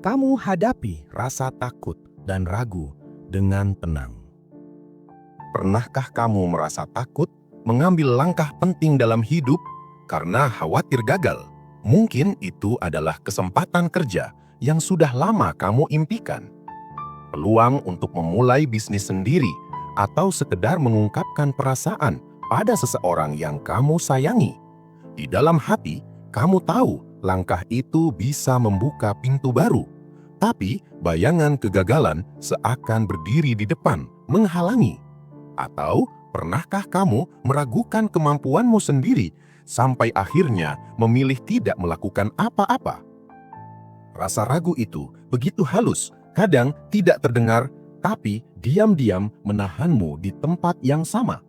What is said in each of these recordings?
Kamu hadapi rasa takut dan ragu dengan tenang. Pernahkah kamu merasa takut mengambil langkah penting dalam hidup karena khawatir gagal? Mungkin itu adalah kesempatan kerja yang sudah lama kamu impikan. Peluang untuk memulai bisnis sendiri atau sekedar mengungkapkan perasaan pada seseorang yang kamu sayangi. Di dalam hati, kamu tahu langkah itu bisa membuka pintu baru. Tapi bayangan kegagalan seakan berdiri di depan, menghalangi. Atau pernahkah kamu meragukan kemampuanmu sendiri sampai akhirnya memilih tidak melakukan apa-apa? Rasa ragu itu begitu halus, kadang tidak terdengar, tapi diam-diam menahanmu di tempat yang sama.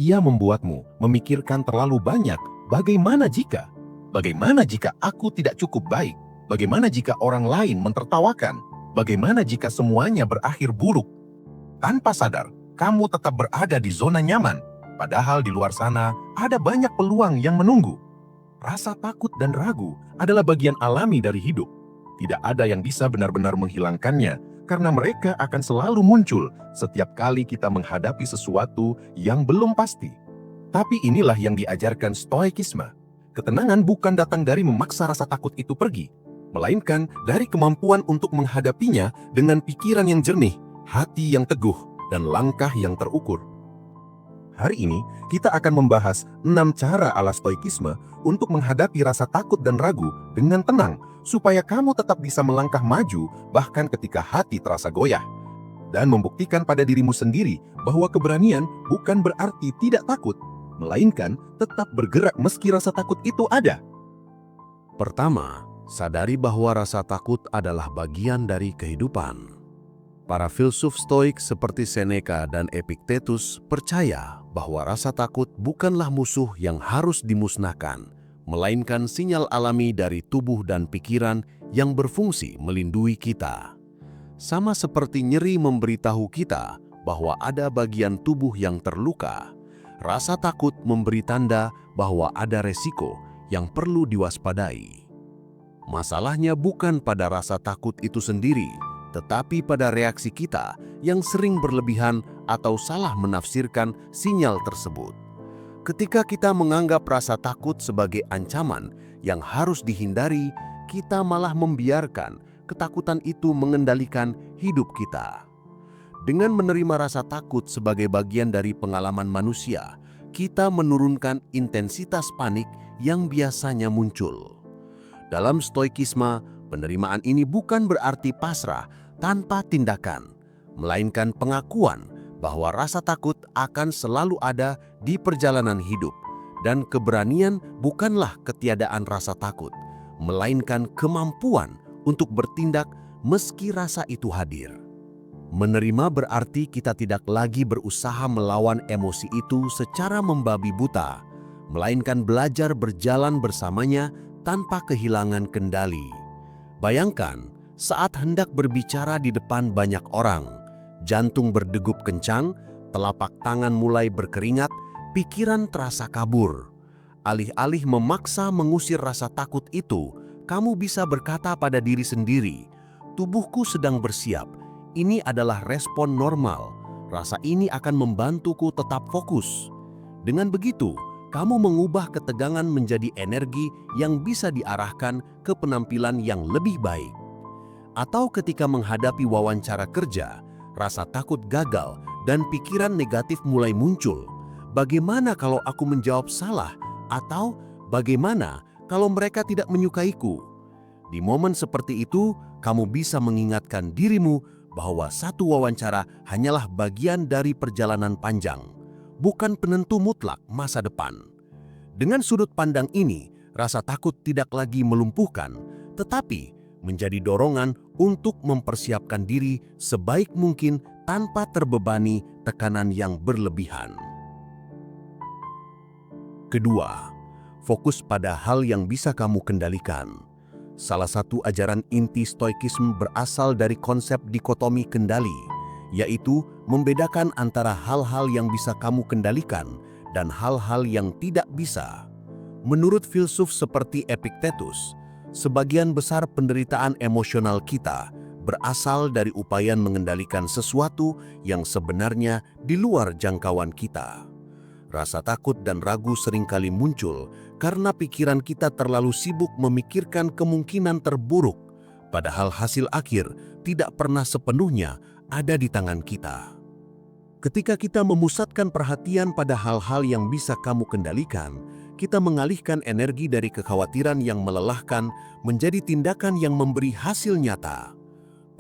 Ia membuatmu memikirkan terlalu banyak, bagaimana jika aku tidak cukup baik? Bagaimana jika orang lain mentertawakan? Bagaimana jika semuanya berakhir buruk? Tanpa sadar, kamu tetap berada di zona nyaman, padahal di luar sana ada banyak peluang yang menunggu. Rasa takut dan ragu adalah bagian alami dari hidup. Tidak ada yang bisa benar-benar menghilangkannya, karena mereka akan selalu muncul setiap kali kita menghadapi sesuatu yang belum pasti. Tapi inilah yang diajarkan Stoikisme. Ketenangan bukan datang dari memaksa rasa takut itu pergi, melainkan dari kemampuan untuk menghadapinya dengan pikiran yang jernih, hati yang teguh, dan langkah yang terukur. Hari ini, kita akan membahas 6 cara ala Stoikisme untuk menghadapi rasa takut dan ragu dengan tenang, supaya kamu tetap bisa melangkah maju bahkan ketika hati terasa goyah. Dan membuktikan pada dirimu sendiri bahwa keberanian bukan berarti tidak takut, melainkan tetap bergerak meski rasa takut itu ada. Pertama, sadari bahwa rasa takut adalah bagian dari kehidupan. Para filsuf Stoik seperti Seneca dan Epictetus percaya bahwa rasa takut bukanlah musuh yang harus dimusnahkan, melainkan sinyal alami dari tubuh dan pikiran yang berfungsi melindungi kita. Sama seperti nyeri memberitahu kita bahwa ada bagian tubuh yang terluka, rasa takut memberi tanda bahwa ada resiko yang perlu diwaspadai. Masalahnya bukan pada rasa takut itu sendiri, tetapi pada reaksi kita yang sering berlebihan atau salah menafsirkan sinyal tersebut. Ketika kita menganggap rasa takut sebagai ancaman yang harus dihindari, kita malah membiarkan ketakutan itu mengendalikan hidup kita. Dengan menerima rasa takut sebagai bagian dari pengalaman manusia, kita menurunkan intensitas panik yang biasanya muncul. Dalam Stoikisme, penerimaan ini bukan berarti pasrah tanpa tindakan, melainkan pengakuan bahwa rasa takut akan selalu ada di perjalanan hidup, dan keberanian bukanlah ketiadaan rasa takut, melainkan kemampuan untuk bertindak meski rasa itu hadir. Menerima berarti kita tidak lagi berusaha melawan emosi itu secara membabi buta, melainkan belajar berjalan bersamanya tanpa kehilangan kendali. Bayangkan, saat hendak berbicara di depan banyak orang, jantung berdegup kencang, telapak tangan mulai berkeringat, pikiran terasa kabur. Alih-alih memaksa mengusir rasa takut itu, kamu bisa berkata pada diri sendiri, "Tubuhku sedang bersiap. Ini adalah respon normal. Rasa ini akan membantuku tetap fokus." Dengan begitu, kamu mengubah ketegangan menjadi energi yang bisa diarahkan ke penampilan yang lebih baik. Atau ketika menghadapi wawancara kerja, rasa takut gagal dan pikiran negatif mulai muncul. Bagaimana kalau aku menjawab salah? Atau bagaimana kalau mereka tidak menyukaiku? Di momen seperti itu, kamu bisa mengingatkan dirimu bahwa satu wawancara hanyalah bagian dari perjalanan panjang, bukan penentu mutlak masa depan. Dengan sudut pandang ini, rasa takut tidak lagi melumpuhkan, tetapi menjadi dorongan untuk mempersiapkan diri sebaik mungkin tanpa terbebani tekanan yang berlebihan. Kedua, fokus pada hal yang bisa kamu kendalikan. Salah satu ajaran inti Stoikisme berasal dari konsep dikotomi kendali, yaitu membedakan antara hal-hal yang bisa kamu kendalikan dan hal-hal yang tidak bisa. Menurut filsuf seperti Epictetus, Sebagian besar penderitaan emosional kita berasal dari upaya mengendalikan sesuatu yang sebenarnya di luar jangkauan kita. Rasa takut dan ragu seringkali muncul karena pikiran kita terlalu sibuk memikirkan kemungkinan terburuk, padahal hasil akhir tidak pernah sepenuhnya ada di tangan kita. Ketika kita memusatkan perhatian pada hal-hal yang bisa kamu kendalikan, kita mengalihkan energi dari kekhawatiran yang melelahkan menjadi tindakan yang memberi hasil nyata.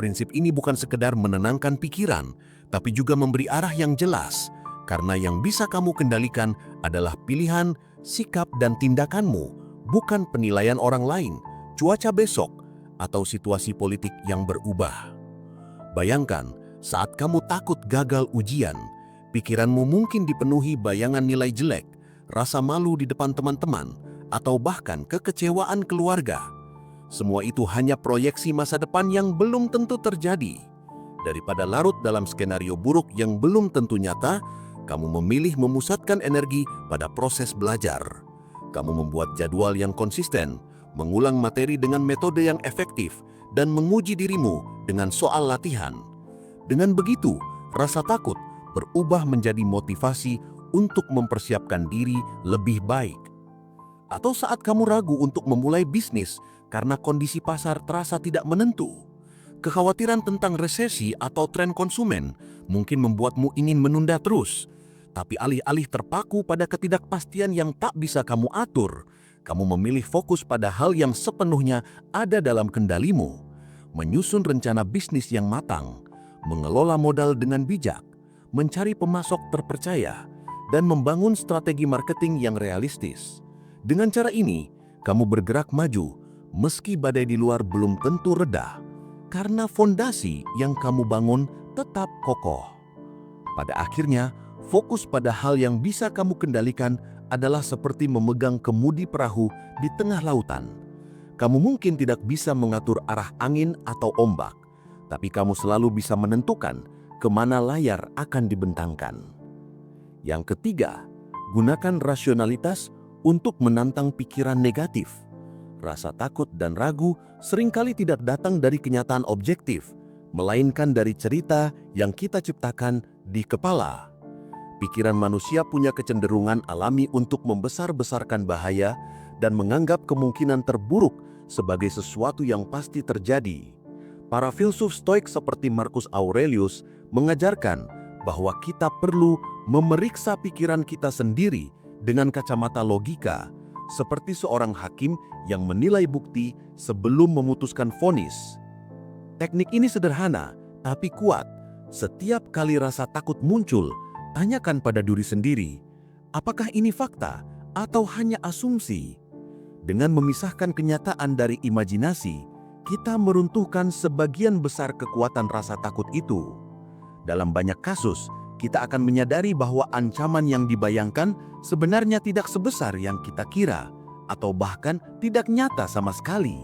Prinsip ini bukan sekedar menenangkan pikiran, tapi juga memberi arah yang jelas, karena yang bisa kamu kendalikan adalah pilihan, sikap, dan tindakanmu, bukan penilaian orang lain, cuaca besok, atau situasi politik yang berubah. Bayangkan, saat kamu takut gagal ujian, pikiranmu mungkin dipenuhi bayangan nilai jelek, rasa malu di depan teman-teman, atau bahkan kekecewaan keluarga. Semua itu hanya proyeksi masa depan yang belum tentu terjadi. Daripada larut dalam skenario buruk yang belum tentu nyata, kamu memilih memusatkan energi pada proses belajar. Kamu membuat jadwal yang konsisten, mengulang materi dengan metode yang efektif, dan menguji dirimu dengan soal latihan. Dengan begitu, rasa takut berubah menjadi motivasi untuk mempersiapkan diri lebih baik. Atau saat kamu ragu untuk memulai bisnis karena kondisi pasar terasa tidak menentu, kekhawatiran tentang resesi atau tren konsumen mungkin membuatmu ingin menunda terus. Tapi alih-alih terpaku pada ketidakpastian yang tak bisa kamu atur, kamu memilih fokus pada hal yang sepenuhnya ada dalam kendalimu. Menyusun rencana bisnis yang matang, mengelola modal dengan bijak, mencari pemasok terpercaya, dan membangun strategi marketing yang realistis. Dengan cara ini, kamu bergerak maju meski badai di luar belum tentu reda, karena fondasi yang kamu bangun tetap kokoh. Pada akhirnya, fokus pada hal yang bisa kamu kendalikan adalah seperti memegang kemudi perahu di tengah lautan. Kamu mungkin tidak bisa mengatur arah angin atau ombak, tapi kamu selalu bisa menentukan kemana layar akan dibentangkan. Yang ketiga, gunakan rasionalitas untuk menantang pikiran negatif. Rasa takut dan ragu seringkali tidak datang dari kenyataan objektif, melainkan dari cerita yang kita ciptakan di kepala. Pikiran manusia punya kecenderungan alami untuk membesar-besarkan bahaya dan menganggap kemungkinan terburuk sebagai sesuatu yang pasti terjadi. Para filsuf Stoik seperti Marcus Aurelius mengajarkan bahwa kita perlu memeriksa pikiran kita sendiri dengan kacamata logika, seperti seorang hakim yang menilai bukti sebelum memutuskan vonis. Teknik ini sederhana, tapi kuat. Setiap kali rasa takut muncul, tanyakan pada diri sendiri, apakah ini fakta atau hanya asumsi? Dengan memisahkan kenyataan dari imajinasi, kita meruntuhkan sebagian besar kekuatan rasa takut itu. Dalam banyak kasus, kita akan menyadari bahwa ancaman yang dibayangkan sebenarnya tidak sebesar yang kita kira, atau bahkan tidak nyata sama sekali.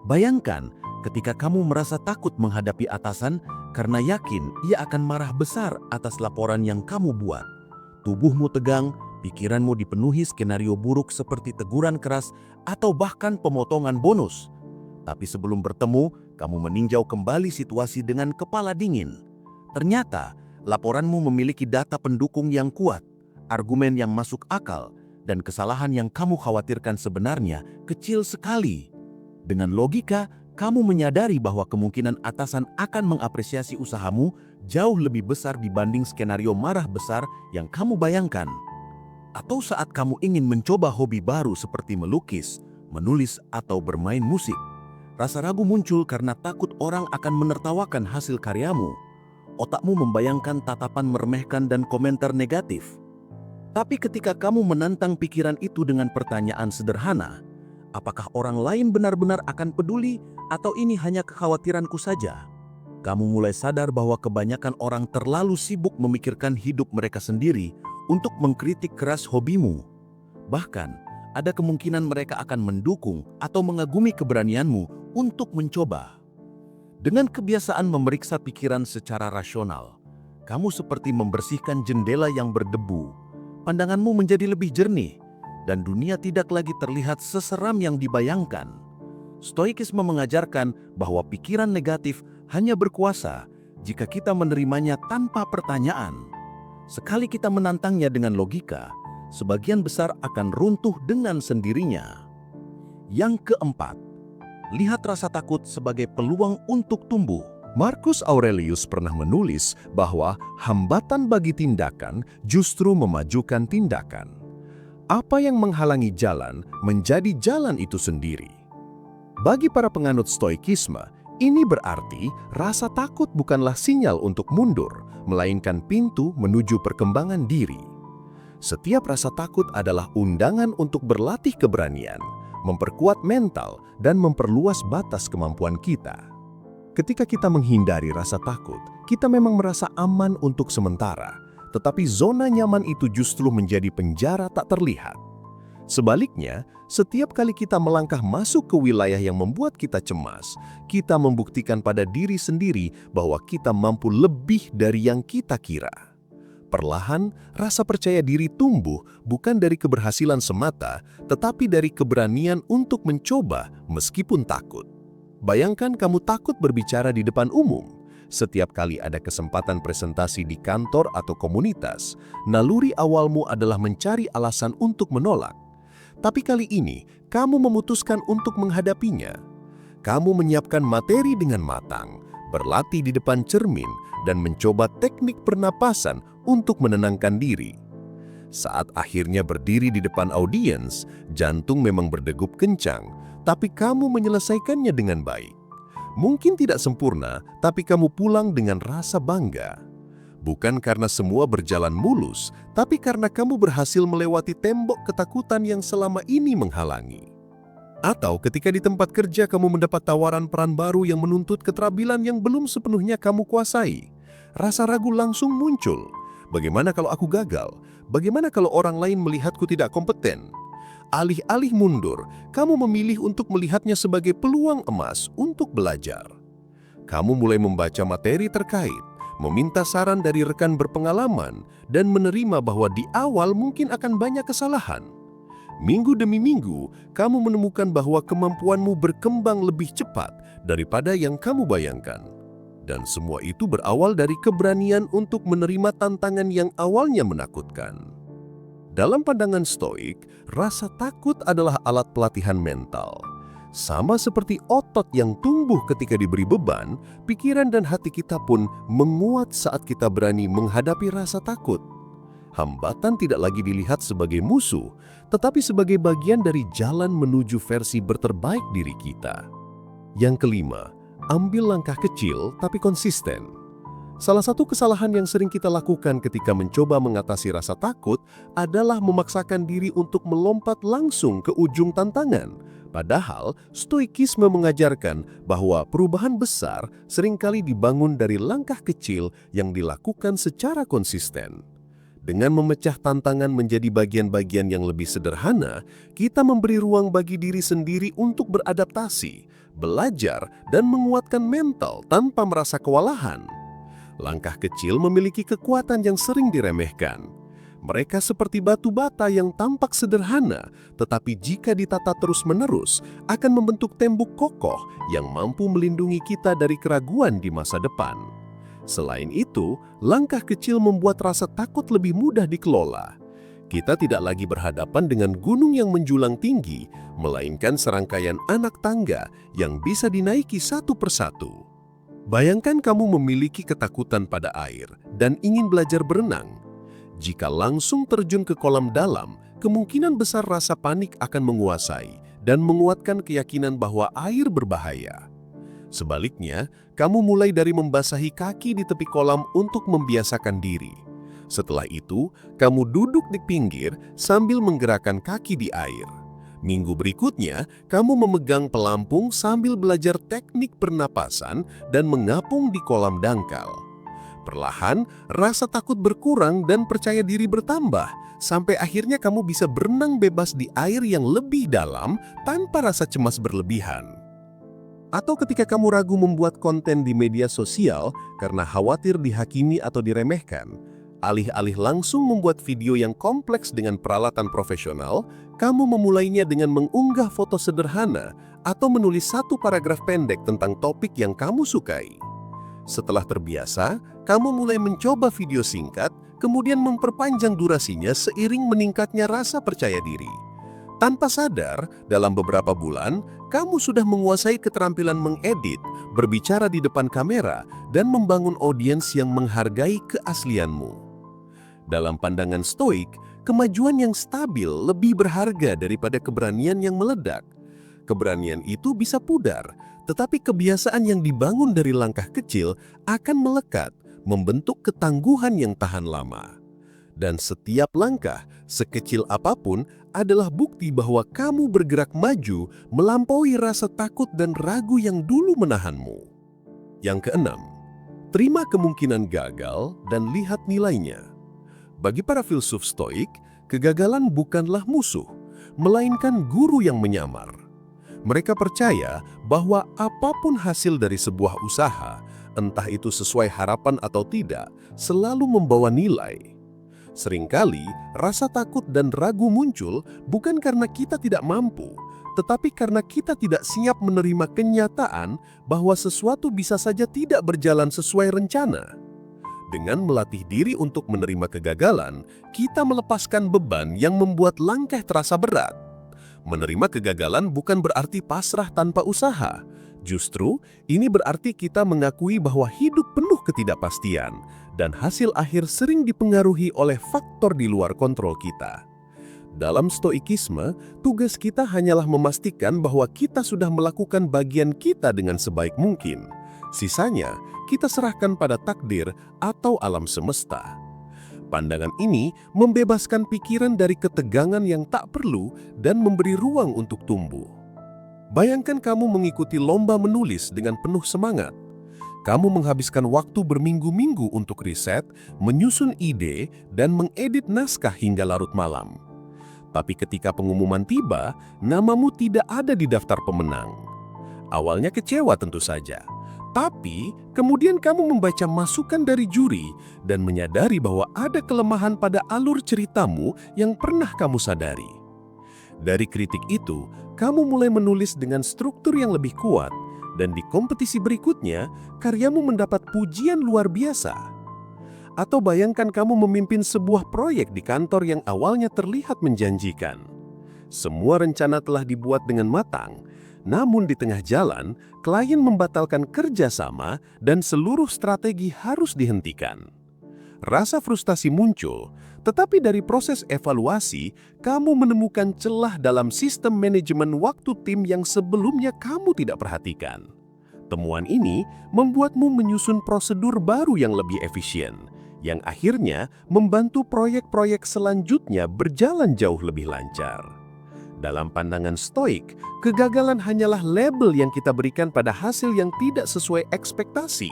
Bayangkan ketika kamu merasa takut menghadapi atasan karena yakin ia akan marah besar atas laporan yang kamu buat. Tubuhmu tegang, pikiranmu dipenuhi skenario buruk seperti teguran keras atau bahkan pemotongan bonus. Tapi sebelum bertemu, kamu meninjau kembali situasi dengan kepala dingin. Ternyata, laporanmu memiliki data pendukung yang kuat, argumen yang masuk akal, dan kesalahan yang kamu khawatirkan sebenarnya kecil sekali. Dengan logika, kamu menyadari bahwa kemungkinan atasan akan mengapresiasi usahamu jauh lebih besar dibanding skenario marah besar yang kamu bayangkan. Atau saat kamu ingin mencoba hobi baru seperti melukis, menulis, atau bermain musik, rasa ragu muncul karena takut orang akan menertawakan hasil karyamu. Otakmu membayangkan tatapan meremehkan dan komentar negatif. Tapi ketika kamu menantang pikiran itu dengan pertanyaan sederhana, apakah orang lain benar-benar akan peduli atau ini hanya kekhawatiranku saja? Kamu mulai sadar bahwa kebanyakan orang terlalu sibuk memikirkan hidup mereka sendiri untuk mengkritik keras hobimu. Bahkan, ada kemungkinan mereka akan mendukung atau mengagumi keberanianmu untuk mencoba. Dengan kebiasaan memeriksa pikiran secara rasional, kamu seperti membersihkan jendela yang berdebu. Pandanganmu menjadi lebih jernih, dan dunia tidak lagi terlihat seseram yang dibayangkan. Stoikisme mengajarkan bahwa pikiran negatif hanya berkuasa jika kita menerimanya tanpa pertanyaan. Sekali kita menantangnya dengan logika, sebagian besar akan runtuh dengan sendirinya. Yang keempat, lihat rasa takut sebagai peluang untuk tumbuh. Marcus Aurelius pernah menulis bahwa hambatan bagi tindakan justru memajukan tindakan. Apa yang menghalangi jalan menjadi jalan itu sendiri. Bagi para penganut stoikisme, ini berarti rasa takut bukanlah sinyal untuk mundur, melainkan pintu menuju perkembangan diri. Setiap rasa takut adalah undangan untuk berlatih keberanian, memperkuat mental, dan memperluas batas kemampuan kita. Ketika kita menghindari rasa takut, kita memang merasa aman untuk sementara, tetapi zona nyaman itu justru menjadi penjara tak terlihat. Sebaliknya, setiap kali kita melangkah masuk ke wilayah yang membuat kita cemas, kita membuktikan pada diri sendiri bahwa kita mampu lebih dari yang kita kira. Perlahan, rasa percaya diri tumbuh bukan dari keberhasilan semata, tetapi dari keberanian untuk mencoba meskipun takut. Bayangkan kamu takut berbicara di depan umum. Setiap kali ada kesempatan presentasi di kantor atau komunitas, naluri awalmu adalah mencari alasan untuk menolak. Tapi kali ini, kamu memutuskan untuk menghadapinya. Kamu menyiapkan materi dengan matang, berlatih di depan cermin, dan mencoba teknik pernapasan untuk menenangkan diri. Saat akhirnya berdiri di depan audiens, jantung memang berdegup kencang, tapi kamu menyelesaikannya dengan baik. Mungkin tidak sempurna, tapi kamu pulang dengan rasa bangga. Bukan karena semua berjalan mulus, tapi karena kamu berhasil melewati tembok ketakutan yang selama ini menghalangi. Atau ketika di tempat kerja kamu mendapat tawaran peran baru yang menuntut keterampilan yang belum sepenuhnya kamu kuasai. Rasa ragu langsung muncul. Bagaimana kalau aku gagal? Bagaimana kalau orang lain melihatku tidak kompeten? Alih-alih mundur, kamu memilih untuk melihatnya sebagai peluang emas untuk belajar. Kamu mulai membaca materi terkait, meminta saran dari rekan berpengalaman, dan menerima bahwa di awal mungkin akan banyak kesalahan. Minggu demi minggu, kamu menemukan bahwa kemampuanmu berkembang lebih cepat daripada yang kamu bayangkan. Dan semua itu berawal dari keberanian untuk menerima tantangan yang awalnya menakutkan. Dalam pandangan Stoik, rasa takut adalah alat pelatihan mental. Sama seperti otot yang tumbuh ketika diberi beban, pikiran dan hati kita pun menguat saat kita berani menghadapi rasa takut. Hambatan tidak lagi dilihat sebagai musuh, tetapi sebagai bagian dari jalan menuju versi berterbaik diri kita. Yang kelima, ambil langkah kecil tapi konsisten. Salah satu kesalahan yang sering kita lakukan ketika mencoba mengatasi rasa takut adalah memaksakan diri untuk melompat langsung ke ujung tantangan. Padahal, stoikisme mengajarkan bahwa perubahan besar seringkali dibangun dari langkah kecil yang dilakukan secara konsisten. Dengan memecah tantangan menjadi bagian-bagian yang lebih sederhana, kita memberi ruang bagi diri sendiri untuk beradaptasi, belajar, dan menguatkan mental tanpa merasa kewalahan. Langkah kecil memiliki kekuatan yang sering diremehkan. Mereka seperti batu bata yang tampak sederhana, tetapi jika ditata terus-menerus, akan membentuk tembok kokoh yang mampu melindungi kita dari keraguan di masa depan. Selain itu, langkah kecil membuat rasa takut lebih mudah dikelola. Kita tidak lagi berhadapan dengan gunung yang menjulang tinggi, melainkan serangkaian anak tangga yang bisa dinaiki satu persatu. Bayangkan kamu memiliki ketakutan pada air dan ingin belajar berenang. Jika langsung terjun ke kolam dalam, kemungkinan besar rasa panik akan menguasai dan menguatkan keyakinan bahwa air berbahaya. Sebaliknya, kamu mulai dari membasahi kaki di tepi kolam untuk membiasakan diri. Setelah itu, kamu duduk di pinggir sambil menggerakkan kaki di air. Minggu berikutnya, kamu memegang pelampung sambil belajar teknik pernapasan dan mengapung di kolam dangkal. Perlahan, rasa takut berkurang dan percaya diri bertambah, sampai akhirnya kamu bisa berenang bebas di air yang lebih dalam tanpa rasa cemas berlebihan. Atau ketika kamu ragu membuat konten di media sosial karena khawatir dihakimi atau diremehkan, alih-alih langsung membuat video yang kompleks dengan peralatan profesional, kamu memulainya dengan mengunggah foto sederhana atau menulis satu paragraf pendek tentang topik yang kamu sukai. Setelah terbiasa, kamu mulai mencoba video singkat, kemudian memperpanjang durasinya seiring meningkatnya rasa percaya diri. Tanpa sadar, dalam beberapa bulan, kamu sudah menguasai keterampilan mengedit, berbicara di depan kamera, dan membangun audiens yang menghargai keaslianmu. Dalam pandangan Stoik, kemajuan yang stabil lebih berharga daripada keberanian yang meledak. Keberanian itu bisa pudar, tetapi kebiasaan yang dibangun dari langkah kecil akan melekat, membentuk ketangguhan yang tahan lama. Dan setiap langkah, sekecil apapun, adalah bukti bahwa kamu bergerak maju melampaui rasa takut dan ragu yang dulu menahanmu. Yang keenam, terima kemungkinan gagal dan lihat nilainya. Bagi para filsuf Stoik, kegagalan bukanlah musuh, melainkan guru yang menyamar. Mereka percaya bahwa apapun hasil dari sebuah usaha, entah itu sesuai harapan atau tidak, selalu membawa nilai. Seringkali, rasa takut dan ragu muncul bukan karena kita tidak mampu, tetapi karena kita tidak siap menerima kenyataan bahwa sesuatu bisa saja tidak berjalan sesuai rencana. Dengan melatih diri untuk menerima kegagalan, kita melepaskan beban yang membuat langkah terasa berat. Menerima kegagalan bukan berarti pasrah tanpa usaha. Justru, ini berarti kita mengakui bahwa hidup penuh ketidakpastian, dan hasil akhir sering dipengaruhi oleh faktor di luar kontrol kita. Dalam Stoikisme, tugas kita hanyalah memastikan bahwa kita sudah melakukan bagian kita dengan sebaik mungkin. Sisanya, kita serahkan pada takdir atau alam semesta. Pandangan ini membebaskan pikiran dari ketegangan yang tak perlu dan memberi ruang untuk tumbuh. Bayangkan kamu mengikuti lomba menulis dengan penuh semangat. Kamu menghabiskan waktu berminggu-minggu untuk riset, menyusun ide, dan mengedit naskah hingga larut malam. Tapi ketika pengumuman tiba, namamu tidak ada di daftar pemenang. Awalnya kecewa tentu saja. Tapi, kemudian kamu membaca masukan dari juri dan menyadari bahwa ada kelemahan pada alur ceritamu yang pernah kamu sadari. Dari kritik itu, kamu mulai menulis dengan struktur yang lebih kuat, dan di kompetisi berikutnya, karyamu mendapat pujian luar biasa. Atau bayangkan kamu memimpin sebuah proyek di kantor yang awalnya terlihat menjanjikan. Semua rencana telah dibuat dengan matang, namun di tengah jalan, klien membatalkan kerjasama dan seluruh strategi harus dihentikan. Rasa frustasi muncul, tetapi dari proses evaluasi, kamu menemukan celah dalam sistem manajemen waktu tim yang sebelumnya kamu tidak perhatikan. Temuan ini membuatmu menyusun prosedur baru yang lebih efisien, yang akhirnya membantu proyek-proyek selanjutnya berjalan jauh lebih lancar. Dalam pandangan Stoik, kegagalan hanyalah label yang kita berikan pada hasil yang tidak sesuai ekspektasi.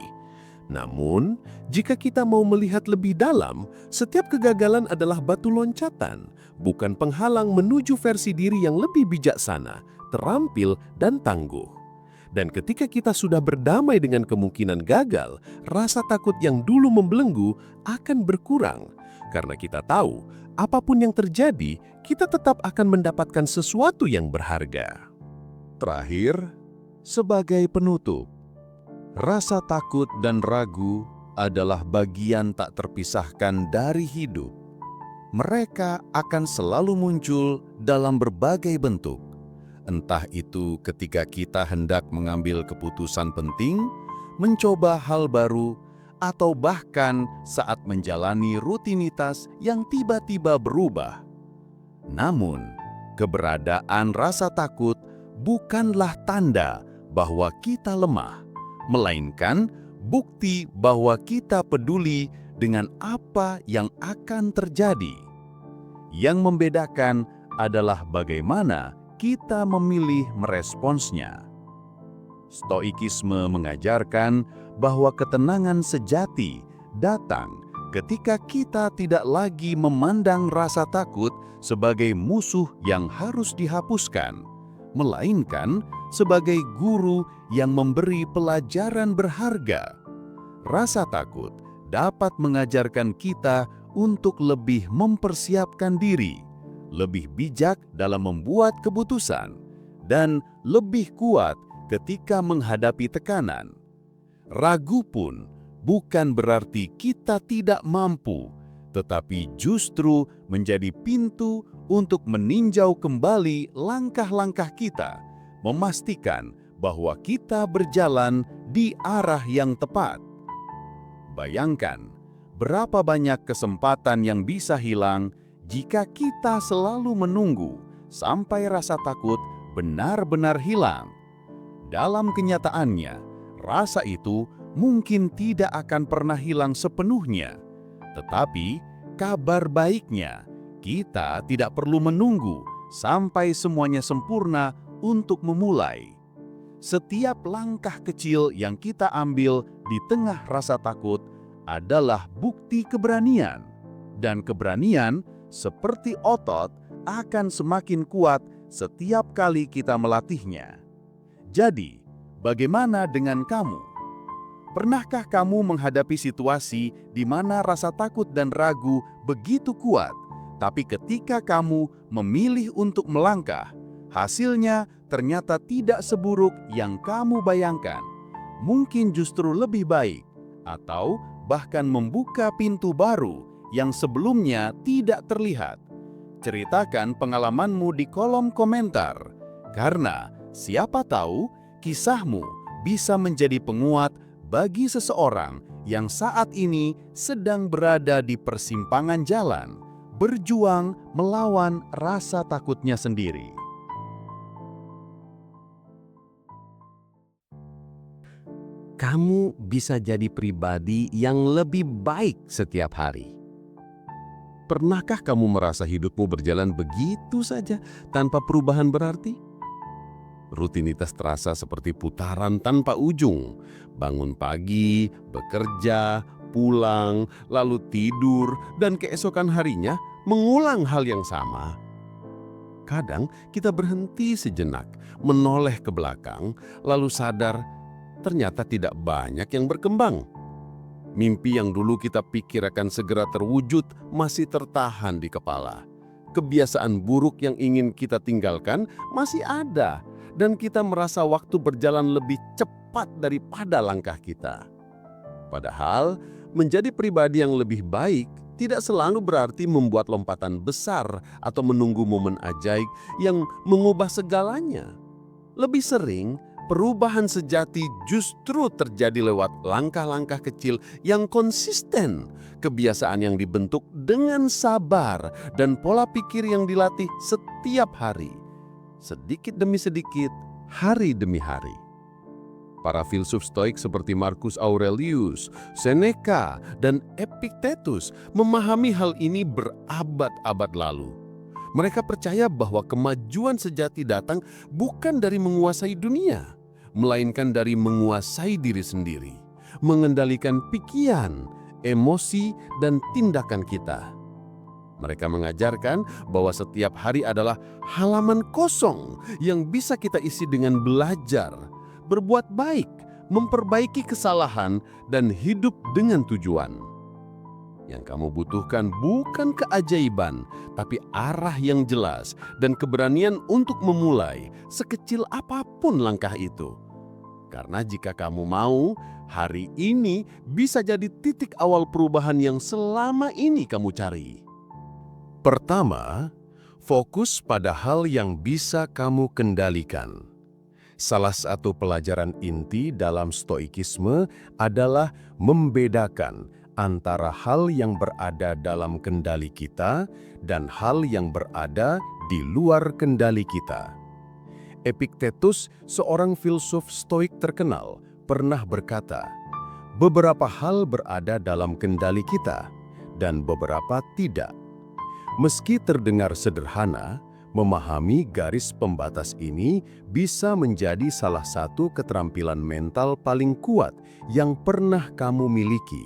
Namun, jika kita mau melihat lebih dalam, setiap kegagalan adalah batu loncatan, bukan penghalang menuju versi diri yang lebih bijaksana, terampil, dan tangguh. Dan ketika kita sudah berdamai dengan kemungkinan gagal, rasa takut yang dulu membelenggu akan berkurang, karena kita tahu apapun yang terjadi, kita tetap akan mendapatkan sesuatu yang berharga. Terakhir, sebagai penutup, rasa takut dan ragu adalah bagian tak terpisahkan dari hidup. Mereka akan selalu muncul dalam berbagai bentuk. Entah itu ketika kita hendak mengambil keputusan penting, mencoba hal baru, atau bahkan saat menjalani rutinitas yang tiba-tiba berubah. Namun, keberadaan rasa takut bukanlah tanda bahwa kita lemah, melainkan bukti bahwa kita peduli dengan apa yang akan terjadi. Yang membedakan adalah bagaimana kita memilih meresponsnya. Stoikisme mengajarkan bahwa ketenangan sejati datang ketika kita tidak lagi memandang rasa takut sebagai musuh yang harus dihapuskan, melainkan sebagai guru yang memberi pelajaran berharga. Rasa takut dapat mengajarkan kita untuk lebih mempersiapkan diri, lebih bijak dalam membuat keputusan, dan lebih kuat ketika menghadapi tekanan. Ragu pun bukan berarti kita tidak mampu, tetapi justru menjadi pintu untuk meninjau kembali langkah-langkah kita, memastikan bahwa kita berjalan di arah yang tepat. Bayangkan, berapa banyak kesempatan yang bisa hilang jika kita selalu menunggu sampai rasa takut benar-benar hilang. Dalam kenyataannya, rasa itu mungkin tidak akan pernah hilang sepenuhnya. Tetapi, kabar baiknya, kita tidak perlu menunggu sampai semuanya sempurna untuk memulai. Setiap langkah kecil yang kita ambil di tengah rasa takut adalah bukti keberanian. Dan keberanian, seperti otot, akan semakin kuat setiap kali kita melatihnya. Jadi, bagaimana dengan kamu? Pernahkah kamu menghadapi situasi di mana rasa takut dan ragu begitu kuat, tapi ketika kamu memilih untuk melangkah, hasilnya ternyata tidak seburuk yang kamu bayangkan? Mungkin justru lebih baik, atau bahkan membuka pintu baru yang sebelumnya tidak terlihat. Ceritakan pengalamanmu di kolom komentar, karena siapa tahu kisahmu bisa menjadi penguat bagi seseorang yang saat ini sedang berada di persimpangan jalan, berjuang melawan rasa takutnya sendiri. Kamu bisa jadi pribadi yang lebih baik setiap hari. Pernahkah kamu merasa hidupmu berjalan begitu saja tanpa perubahan berarti? Rutinitas terasa seperti putaran tanpa ujung. Bangun pagi, bekerja, pulang, lalu tidur, dan keesokan harinya mengulang hal yang sama. Kadang kita berhenti sejenak, menoleh ke belakang, lalu sadar ternyata tidak banyak yang berkembang. Mimpi yang dulu kita pikir akan segera terwujud masih tertahan di kepala. Kebiasaan buruk yang ingin kita tinggalkan masih ada, dan kita merasa waktu berjalan lebih cepat daripada langkah kita. Padahal, menjadi pribadi yang lebih baik tidak selalu berarti membuat lompatan besar atau menunggu momen ajaib yang mengubah segalanya. Lebih sering, perubahan sejati justru terjadi lewat langkah-langkah kecil yang konsisten, kebiasaan yang dibentuk dengan sabar, dan pola pikir yang dilatih setiap hari. Sedikit demi sedikit, hari demi hari. Para filsuf Stoik seperti Marcus Aurelius, Seneca, dan Epictetus memahami hal ini berabad-abad lalu. Mereka percaya bahwa kemajuan sejati datang bukan dari menguasai dunia, melainkan dari menguasai diri sendiri, mengendalikan pikiran, emosi, dan tindakan kita. Mereka mengajarkan bahwa setiap hari adalah halaman kosong yang bisa kita isi dengan belajar, berbuat baik, memperbaiki kesalahan, dan hidup dengan tujuan. Yang kamu butuhkan bukan keajaiban, tapi arah yang jelas dan keberanian untuk memulai, sekecil apapun langkah itu. Karena jika kamu mau, hari ini bisa jadi titik awal perubahan yang selama ini kamu cari. Pertama, fokus pada hal yang bisa kamu kendalikan. Salah satu pelajaran inti dalam Stoikisme adalah membedakan antara hal yang berada dalam kendali kita dan hal yang berada di luar kendali kita. Epictetus, seorang filsuf Stoik terkenal, pernah berkata, "Beberapa hal berada dalam kendali kita dan beberapa tidak." Meski terdengar sederhana, memahami garis pembatas ini bisa menjadi salah satu keterampilan mental paling kuat yang pernah kamu miliki.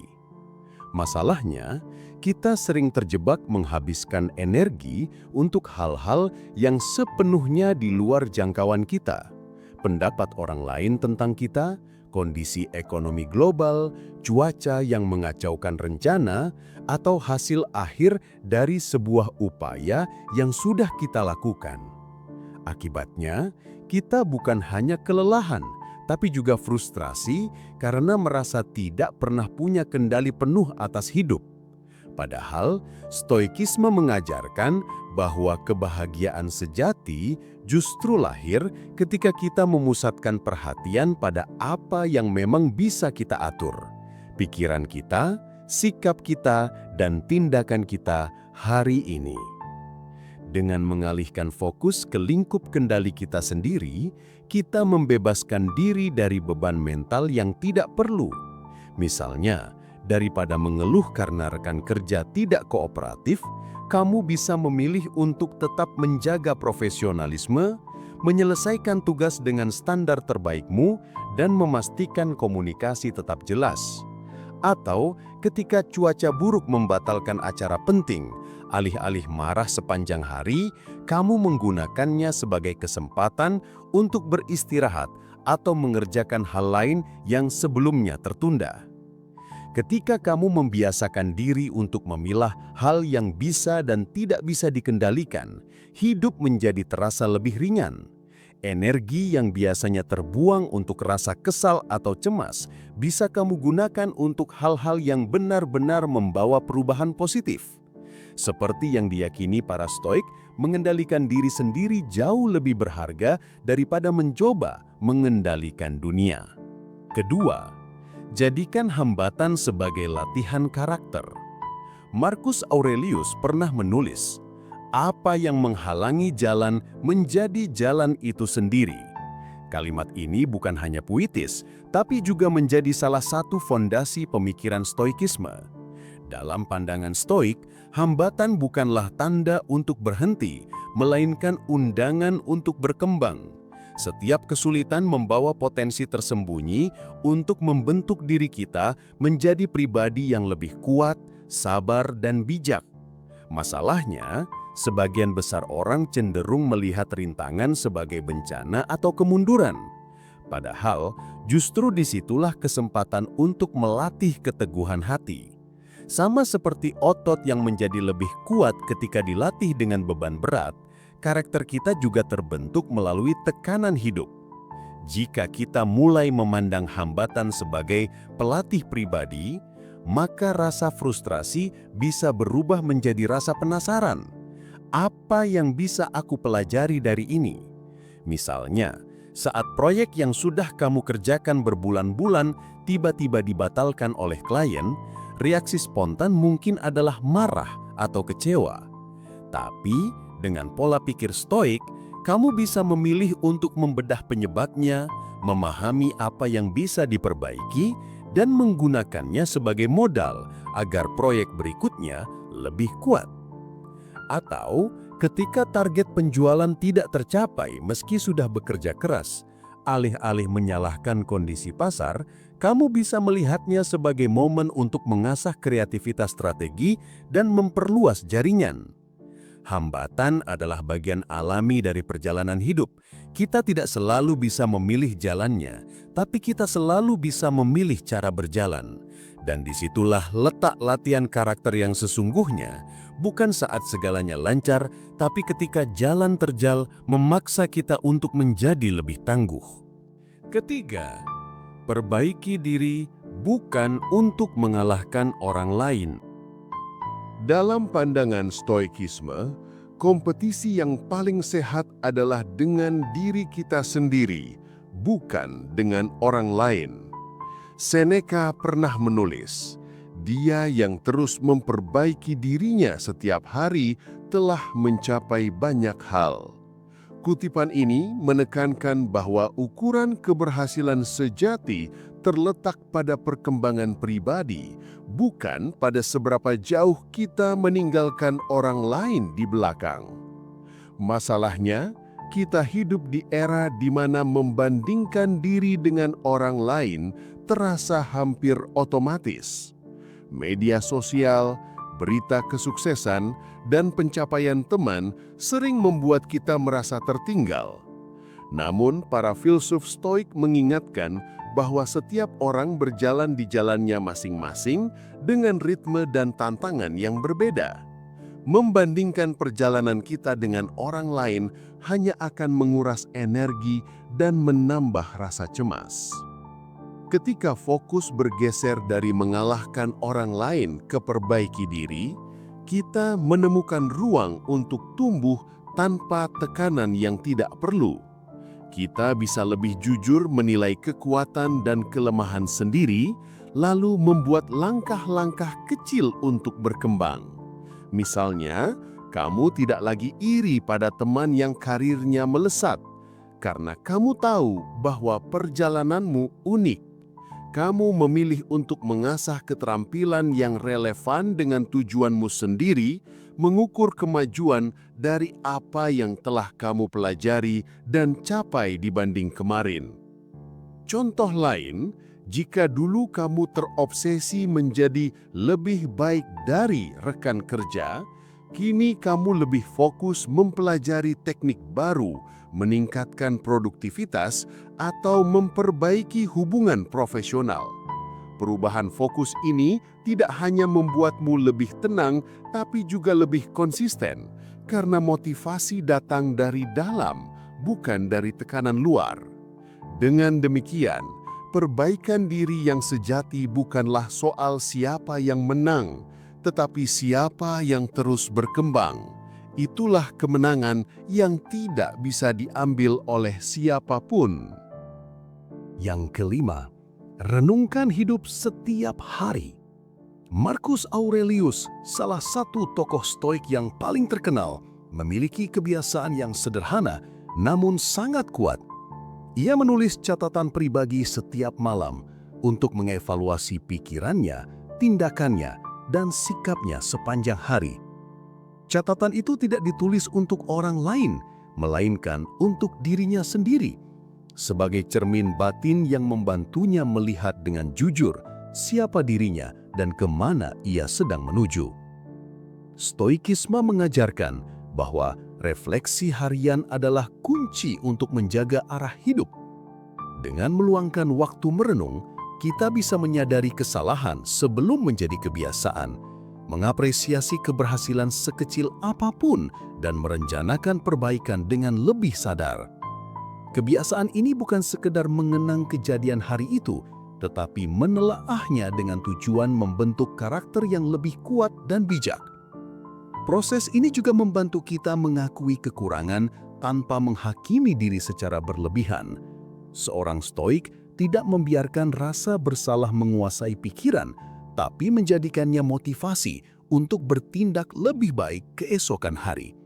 Masalahnya, kita sering terjebak menghabiskan energi untuk hal-hal yang sepenuhnya di luar jangkauan kita. Pendapat orang lain tentang kita, kondisi ekonomi global, cuaca yang mengacaukan rencana, atau hasil akhir dari sebuah upaya yang sudah kita lakukan. Akibatnya, kita bukan hanya kelelahan, tapi juga frustrasi karena merasa tidak pernah punya kendali penuh atas hidup. Padahal, Stoikisme mengajarkan bahwa kebahagiaan sejati justru lahir ketika kita memusatkan perhatian pada apa yang memang bisa kita atur. Pikiran kita, sikap kita, dan tindakan kita hari ini. Dengan mengalihkan fokus ke lingkup kendali kita sendiri, kita membebaskan diri dari beban mental yang tidak perlu. Misalnya, daripada mengeluh karena rekan kerja tidak kooperatif, kamu bisa memilih untuk tetap menjaga profesionalisme, menyelesaikan tugas dengan standar terbaikmu, dan memastikan komunikasi tetap jelas. Atau ketika cuaca buruk membatalkan acara penting, alih-alih marah sepanjang hari, kamu menggunakannya sebagai kesempatan untuk beristirahat atau mengerjakan hal lain yang sebelumnya tertunda. Ketika kamu membiasakan diri untuk memilah hal yang bisa dan tidak bisa dikendalikan, hidup menjadi terasa lebih ringan. Energi yang biasanya terbuang untuk rasa kesal atau cemas bisa kamu gunakan untuk hal-hal yang benar-benar membawa perubahan positif. Seperti yang diyakini para Stoik, mengendalikan diri sendiri jauh lebih berharga daripada mencoba mengendalikan dunia. Kedua, jadikan hambatan sebagai latihan karakter. Marcus Aurelius pernah menulis, "Apa yang menghalangi jalan menjadi jalan itu sendiri." Kalimat ini bukan hanya puitis, tapi juga menjadi salah satu fondasi pemikiran Stoikisme. Dalam pandangan Stoik, hambatan bukanlah tanda untuk berhenti, melainkan undangan untuk berkembang. Setiap kesulitan membawa potensi tersembunyi untuk membentuk diri kita menjadi pribadi yang lebih kuat, sabar, dan bijak. Masalahnya, sebagian besar orang cenderung melihat rintangan sebagai bencana atau kemunduran. Padahal, justru disitulah kesempatan untuk melatih keteguhan hati. Sama seperti otot yang menjadi lebih kuat ketika dilatih dengan beban berat, karakter kita juga terbentuk melalui tekanan hidup. Jika kita mulai memandang hambatan sebagai pelatih pribadi, maka rasa frustrasi bisa berubah menjadi rasa penasaran. Apa yang bisa aku pelajari dari ini? Misalnya, saat proyek yang sudah kamu kerjakan berbulan-bulan tiba-tiba dibatalkan oleh klien, reaksi spontan mungkin adalah marah atau kecewa. Tapi, dengan pola pikir Stoik, kamu bisa memilih untuk membedah penyebabnya, memahami apa yang bisa diperbaiki, dan menggunakannya sebagai modal agar proyek berikutnya lebih kuat. Atau, ketika target penjualan tidak tercapai meski sudah bekerja keras, alih-alih menyalahkan kondisi pasar, kamu bisa melihatnya sebagai momen untuk mengasah kreativitas strategi dan memperluas jaringan. Hambatan adalah bagian alami dari perjalanan hidup. Kita tidak selalu bisa memilih jalannya, tapi kita selalu bisa memilih cara berjalan. Dan disitulah letak latihan karakter yang sesungguhnya, bukan saat segalanya lancar, tapi ketika jalan terjal memaksa kita untuk menjadi lebih tangguh. Ketiga, perbaiki diri bukan untuk mengalahkan orang lain. Dalam pandangan Stoikisme, kompetisi yang paling sehat adalah dengan diri kita sendiri, bukan dengan orang lain. Seneca pernah menulis, "Dia yang terus memperbaiki dirinya setiap hari telah mencapai banyak hal." Kutipan ini menekankan bahwa ukuran keberhasilan sejati terletak pada perkembangan pribadi, bukan pada seberapa jauh kita meninggalkan orang lain di belakang. Masalahnya, kita hidup di era di mana membandingkan diri dengan orang lain terasa hampir otomatis. Media sosial, berita kesuksesan, dan pencapaian teman sering membuat kita merasa tertinggal. Namun, para filsuf Stoik mengingatkan bahwa setiap orang berjalan di jalannya masing-masing dengan ritme dan tantangan yang berbeda. Membandingkan perjalanan kita dengan orang lain hanya akan menguras energi dan menambah rasa cemas. Ketika fokus bergeser dari mengalahkan orang lain ke perbaiki diri, kita menemukan ruang untuk tumbuh tanpa tekanan yang tidak perlu. Kita bisa lebih jujur menilai kekuatan dan kelemahan sendiri, lalu membuat langkah-langkah kecil untuk berkembang. Misalnya, kamu tidak lagi iri pada teman yang karirnya melesat, karena kamu tahu bahwa perjalananmu unik. Kamu memilih untuk mengasah keterampilan yang relevan dengan tujuanmu sendiri, mengukur kemajuan dari apa yang telah kamu pelajari dan capai dibanding kemarin. Contoh lain, jika dulu kamu terobsesi menjadi lebih baik dari rekan kerja, kini kamu lebih fokus mempelajari teknik baru, meningkatkan produktivitas, atau memperbaiki hubungan profesional. Perubahan fokus ini tidak hanya membuatmu lebih tenang, tapi juga lebih konsisten, karena motivasi datang dari dalam, bukan dari tekanan luar. Dengan demikian, perbaikan diri yang sejati bukanlah soal siapa yang menang, tetapi siapa yang terus berkembang. Itulah kemenangan yang tidak bisa diambil oleh siapapun. Yang kelima, renungkan hidup setiap hari. Marcus Aurelius, salah satu tokoh Stoik yang paling terkenal, memiliki kebiasaan yang sederhana namun sangat kuat. Ia menulis catatan pribadi setiap malam untuk mengevaluasi pikirannya, tindakannya, dan sikapnya sepanjang hari. Catatan itu tidak ditulis untuk orang lain, melainkan untuk dirinya sendiri, sebagai cermin batin yang membantunya melihat dengan jujur siapa dirinya dan kemana ia sedang menuju. Stoikisme mengajarkan bahwa refleksi harian adalah kunci untuk menjaga arah hidup. Dengan meluangkan waktu merenung, kita bisa menyadari kesalahan sebelum menjadi kebiasaan, mengapresiasi keberhasilan sekecil apapun, dan merencanakan perbaikan dengan lebih sadar. Kebiasaan ini bukan sekedar mengenang kejadian hari itu, tetapi menelaahnya dengan tujuan membentuk karakter yang lebih kuat dan bijak. Proses ini juga membantu kita mengakui kekurangan tanpa menghakimi diri secara berlebihan. Seorang Stoik tidak membiarkan rasa bersalah menguasai pikiran, tapi menjadikannya motivasi untuk bertindak lebih baik keesokan hari.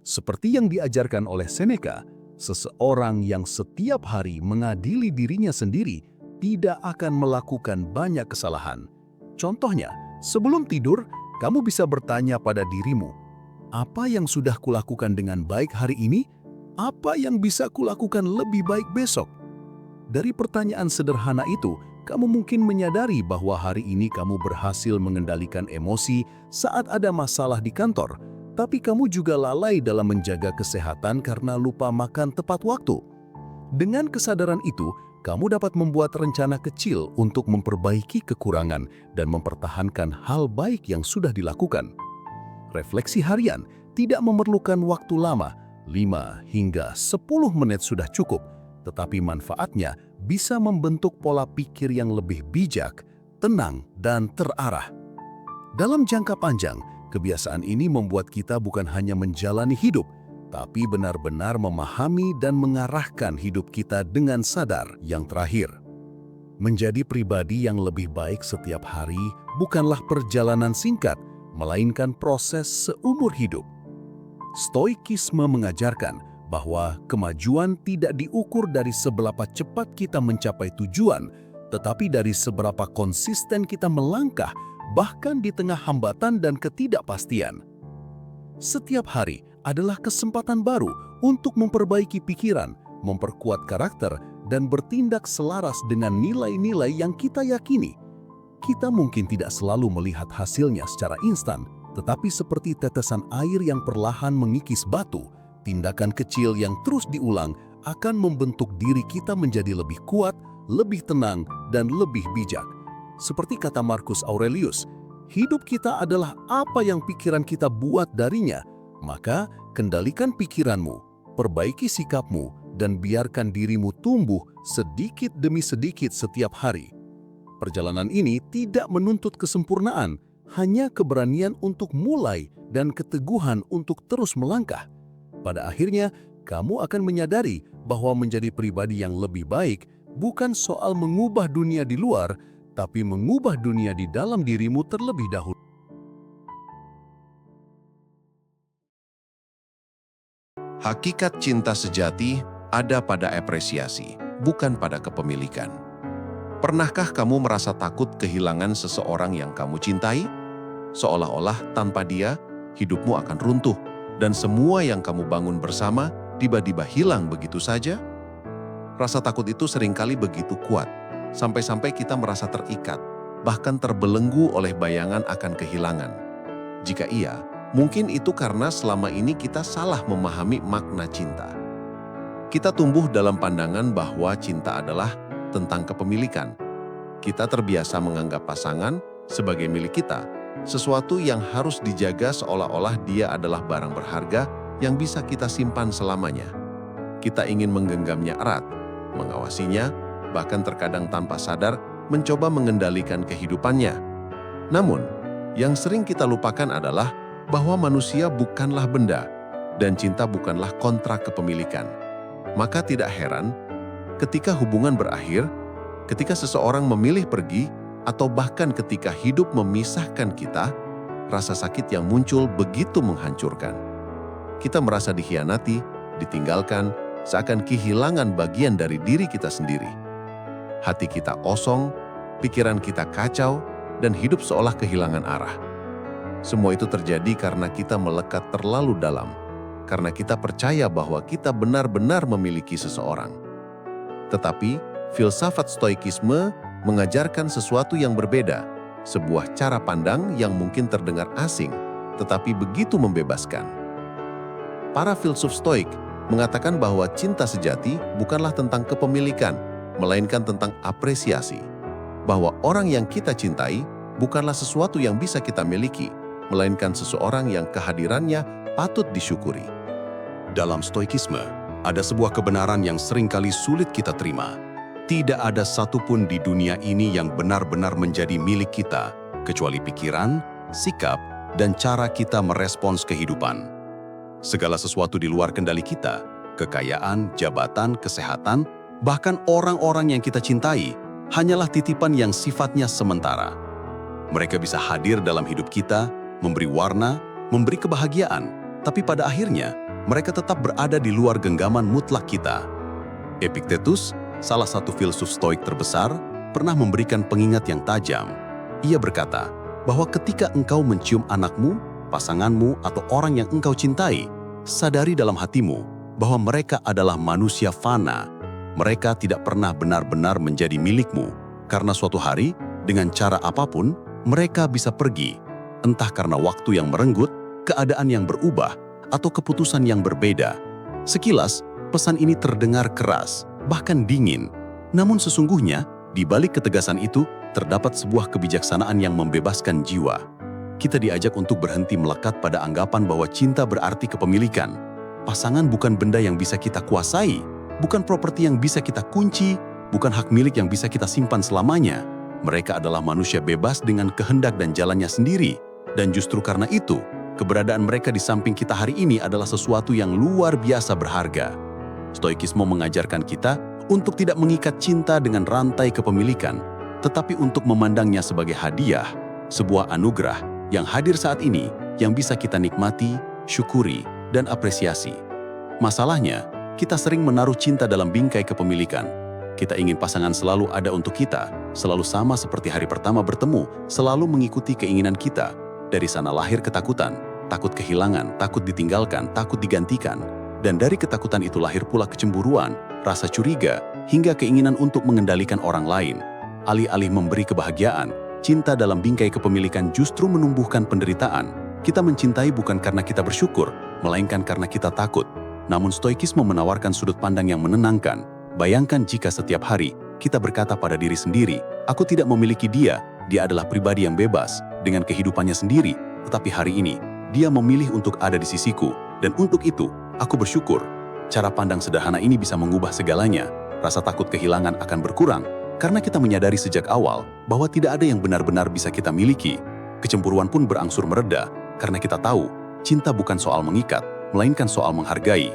Seperti yang diajarkan oleh Seneca, seseorang yang setiap hari mengadili dirinya sendiri tidak akan melakukan banyak kesalahan. Contohnya, sebelum tidur, kamu bisa bertanya pada dirimu, apa yang sudah kulakukan dengan baik hari ini? Apa yang bisa kulakukan lebih baik besok? Dari pertanyaan sederhana itu, kamu mungkin menyadari bahwa hari ini kamu berhasil mengendalikan emosi saat ada masalah di kantor, tapi kamu juga lalai dalam menjaga kesehatan karena lupa makan tepat waktu. Dengan kesadaran itu, kamu dapat membuat rencana kecil untuk memperbaiki kekurangan dan mempertahankan hal baik yang sudah dilakukan. Refleksi harian tidak memerlukan waktu lama, 5 hingga 10 menit sudah cukup, tetapi manfaatnya bisa membentuk pola pikir yang lebih bijak, tenang, dan terarah. Dalam jangka panjang, kebiasaan ini membuat kita bukan hanya menjalani hidup, tapi benar-benar memahami dan mengarahkan hidup kita dengan sadar. Yang terakhir, menjadi pribadi yang lebih baik setiap hari bukanlah perjalanan singkat, melainkan proses seumur hidup. Stoikisme mengajarkan bahwa kemajuan tidak diukur dari seberapa cepat kita mencapai tujuan, tetapi dari seberapa konsisten kita melangkah, bahkan di tengah hambatan dan ketidakpastian. Setiap hari adalah kesempatan baru untuk memperbaiki pikiran, memperkuat karakter, dan bertindak selaras dengan nilai-nilai yang kita yakini. Kita mungkin tidak selalu melihat hasilnya secara instan, tetapi seperti tetesan air yang perlahan mengikis batu, tindakan kecil yang terus diulang akan membentuk diri kita menjadi lebih kuat, lebih tenang, dan lebih bijak. Seperti kata Marcus Aurelius, Hidup kita adalah apa yang pikiran kita buat darinya. Maka, kendalikan pikiranmu, perbaiki sikapmu, dan biarkan dirimu tumbuh sedikit demi sedikit setiap hari. Perjalanan ini tidak menuntut kesempurnaan, hanya keberanian untuk mulai dan keteguhan untuk terus melangkah. Pada akhirnya, kamu akan menyadari bahwa menjadi pribadi yang lebih baik bukan soal mengubah dunia di luar, tapi mengubah dunia di dalam dirimu terlebih dahulu. Hakikat cinta sejati ada pada apresiasi, bukan pada kepemilikan. Pernahkah kamu merasa takut kehilangan seseorang yang kamu cintai? Seolah-olah tanpa dia, hidupmu akan runtuh, dan semua yang kamu bangun bersama tiba-tiba hilang begitu saja? Rasa takut itu seringkali begitu kuat, sampai-sampai kita merasa terikat, bahkan terbelenggu oleh bayangan akan kehilangan. Jika iya, mungkin itu karena selama ini kita salah memahami makna cinta. Kita tumbuh dalam pandangan bahwa cinta adalah tentang kepemilikan. Kita terbiasa menganggap pasangan sebagai milik kita, sesuatu yang harus dijaga seolah-olah dia adalah barang berharga yang bisa kita simpan selamanya. Kita ingin menggenggamnya erat, mengawasinya, bahkan terkadang tanpa sadar mencoba mengendalikan kehidupannya. Namun, yang sering kita lupakan adalah bahwa manusia bukanlah benda dan cinta bukanlah kontrak kepemilikan. Maka tidak heran ketika hubungan berakhir, ketika seseorang memilih pergi, atau bahkan ketika hidup memisahkan kita, rasa sakit yang muncul begitu menghancurkan. Kita merasa dikhianati, ditinggalkan, seakan kehilangan bagian dari diri kita sendiri. Hati kita kosong, pikiran kita kacau, dan hidup seolah kehilangan arah. Semua itu terjadi karena kita melekat terlalu dalam, karena kita percaya bahwa kita benar-benar memiliki seseorang. Tetapi, filsafat Stoikisme mengajarkan sesuatu yang berbeda, sebuah cara pandang yang mungkin terdengar asing, tetapi begitu membebaskan. Para filsuf Stoik mengatakan bahwa cinta sejati bukanlah tentang kepemilikan, melainkan tentang apresiasi. Bahwa orang yang kita cintai bukanlah sesuatu yang bisa kita miliki, melainkan seseorang yang kehadirannya patut disyukuri. Dalam Stoikisme, ada sebuah kebenaran yang seringkali sulit kita terima. Tidak ada satupun di dunia ini yang benar-benar menjadi milik kita, kecuali pikiran, sikap, dan cara kita merespons kehidupan. Segala sesuatu di luar kendali kita, kekayaan, jabatan, kesehatan, bahkan orang-orang yang kita cintai, hanyalah titipan yang sifatnya sementara. Mereka bisa hadir dalam hidup kita, memberi warna, memberi kebahagiaan, tapi pada akhirnya, mereka tetap berada di luar genggaman mutlak kita. Epictetus, salah satu filsuf Stoik terbesar, pernah memberikan pengingat yang tajam. Ia berkata bahwa ketika engkau mencium anakmu, pasanganmu, atau orang yang engkau cintai, sadari dalam hatimu bahwa mereka adalah manusia fana. Mereka tidak pernah benar-benar menjadi milikmu, karena suatu hari, dengan cara apapun, mereka bisa pergi, entah karena waktu yang merenggut, keadaan yang berubah, atau keputusan yang berbeda. Sekilas, pesan ini terdengar keras, bahkan dingin. Namun sesungguhnya, di balik ketegasan itu, terdapat sebuah kebijaksanaan yang membebaskan jiwa. Kita diajak untuk berhenti melekat pada anggapan bahwa cinta berarti kepemilikan. Pasangan bukan benda yang bisa kita kuasai, bukan properti yang bisa kita kunci, bukan hak milik yang bisa kita simpan selamanya. Mereka adalah manusia bebas dengan kehendak dan jalannya sendiri. Dan justru karena itu, keberadaan mereka di samping kita hari ini adalah sesuatu yang luar biasa berharga. Stoikisme mengajarkan kita untuk tidak mengikat cinta dengan rantai kepemilikan, tetapi untuk memandangnya sebagai hadiah, sebuah anugerah yang hadir saat ini, yang bisa kita nikmati, syukuri, dan apresiasi. Masalahnya, kita sering menaruh cinta dalam bingkai kepemilikan. Kita ingin pasangan selalu ada untuk kita, selalu sama seperti hari pertama bertemu, selalu mengikuti keinginan kita. Dari sana lahir ketakutan, takut kehilangan, takut ditinggalkan, takut digantikan. Dan dari ketakutan itu lahir pula kecemburuan, rasa curiga, hingga keinginan untuk mengendalikan orang lain. Alih-alih memberi kebahagiaan, cinta dalam bingkai kepemilikan justru menumbuhkan penderitaan. Kita mencintai bukan karena kita bersyukur, melainkan karena kita takut. Namun Stoikisme menawarkan sudut pandang yang menenangkan. Bayangkan jika setiap hari kita berkata pada diri sendiri, aku tidak memiliki dia, dia adalah pribadi yang bebas, dengan kehidupannya sendiri, tetapi hari ini dia memilih untuk ada di sisiku, dan untuk itu aku bersyukur. Cara pandang sederhana ini bisa mengubah segalanya. Rasa takut kehilangan akan berkurang karena kita menyadari sejak awal bahwa tidak ada yang benar-benar bisa kita miliki. Kecemburuan pun berangsur mereda karena kita tahu cinta bukan soal mengikat, melainkan soal menghargai.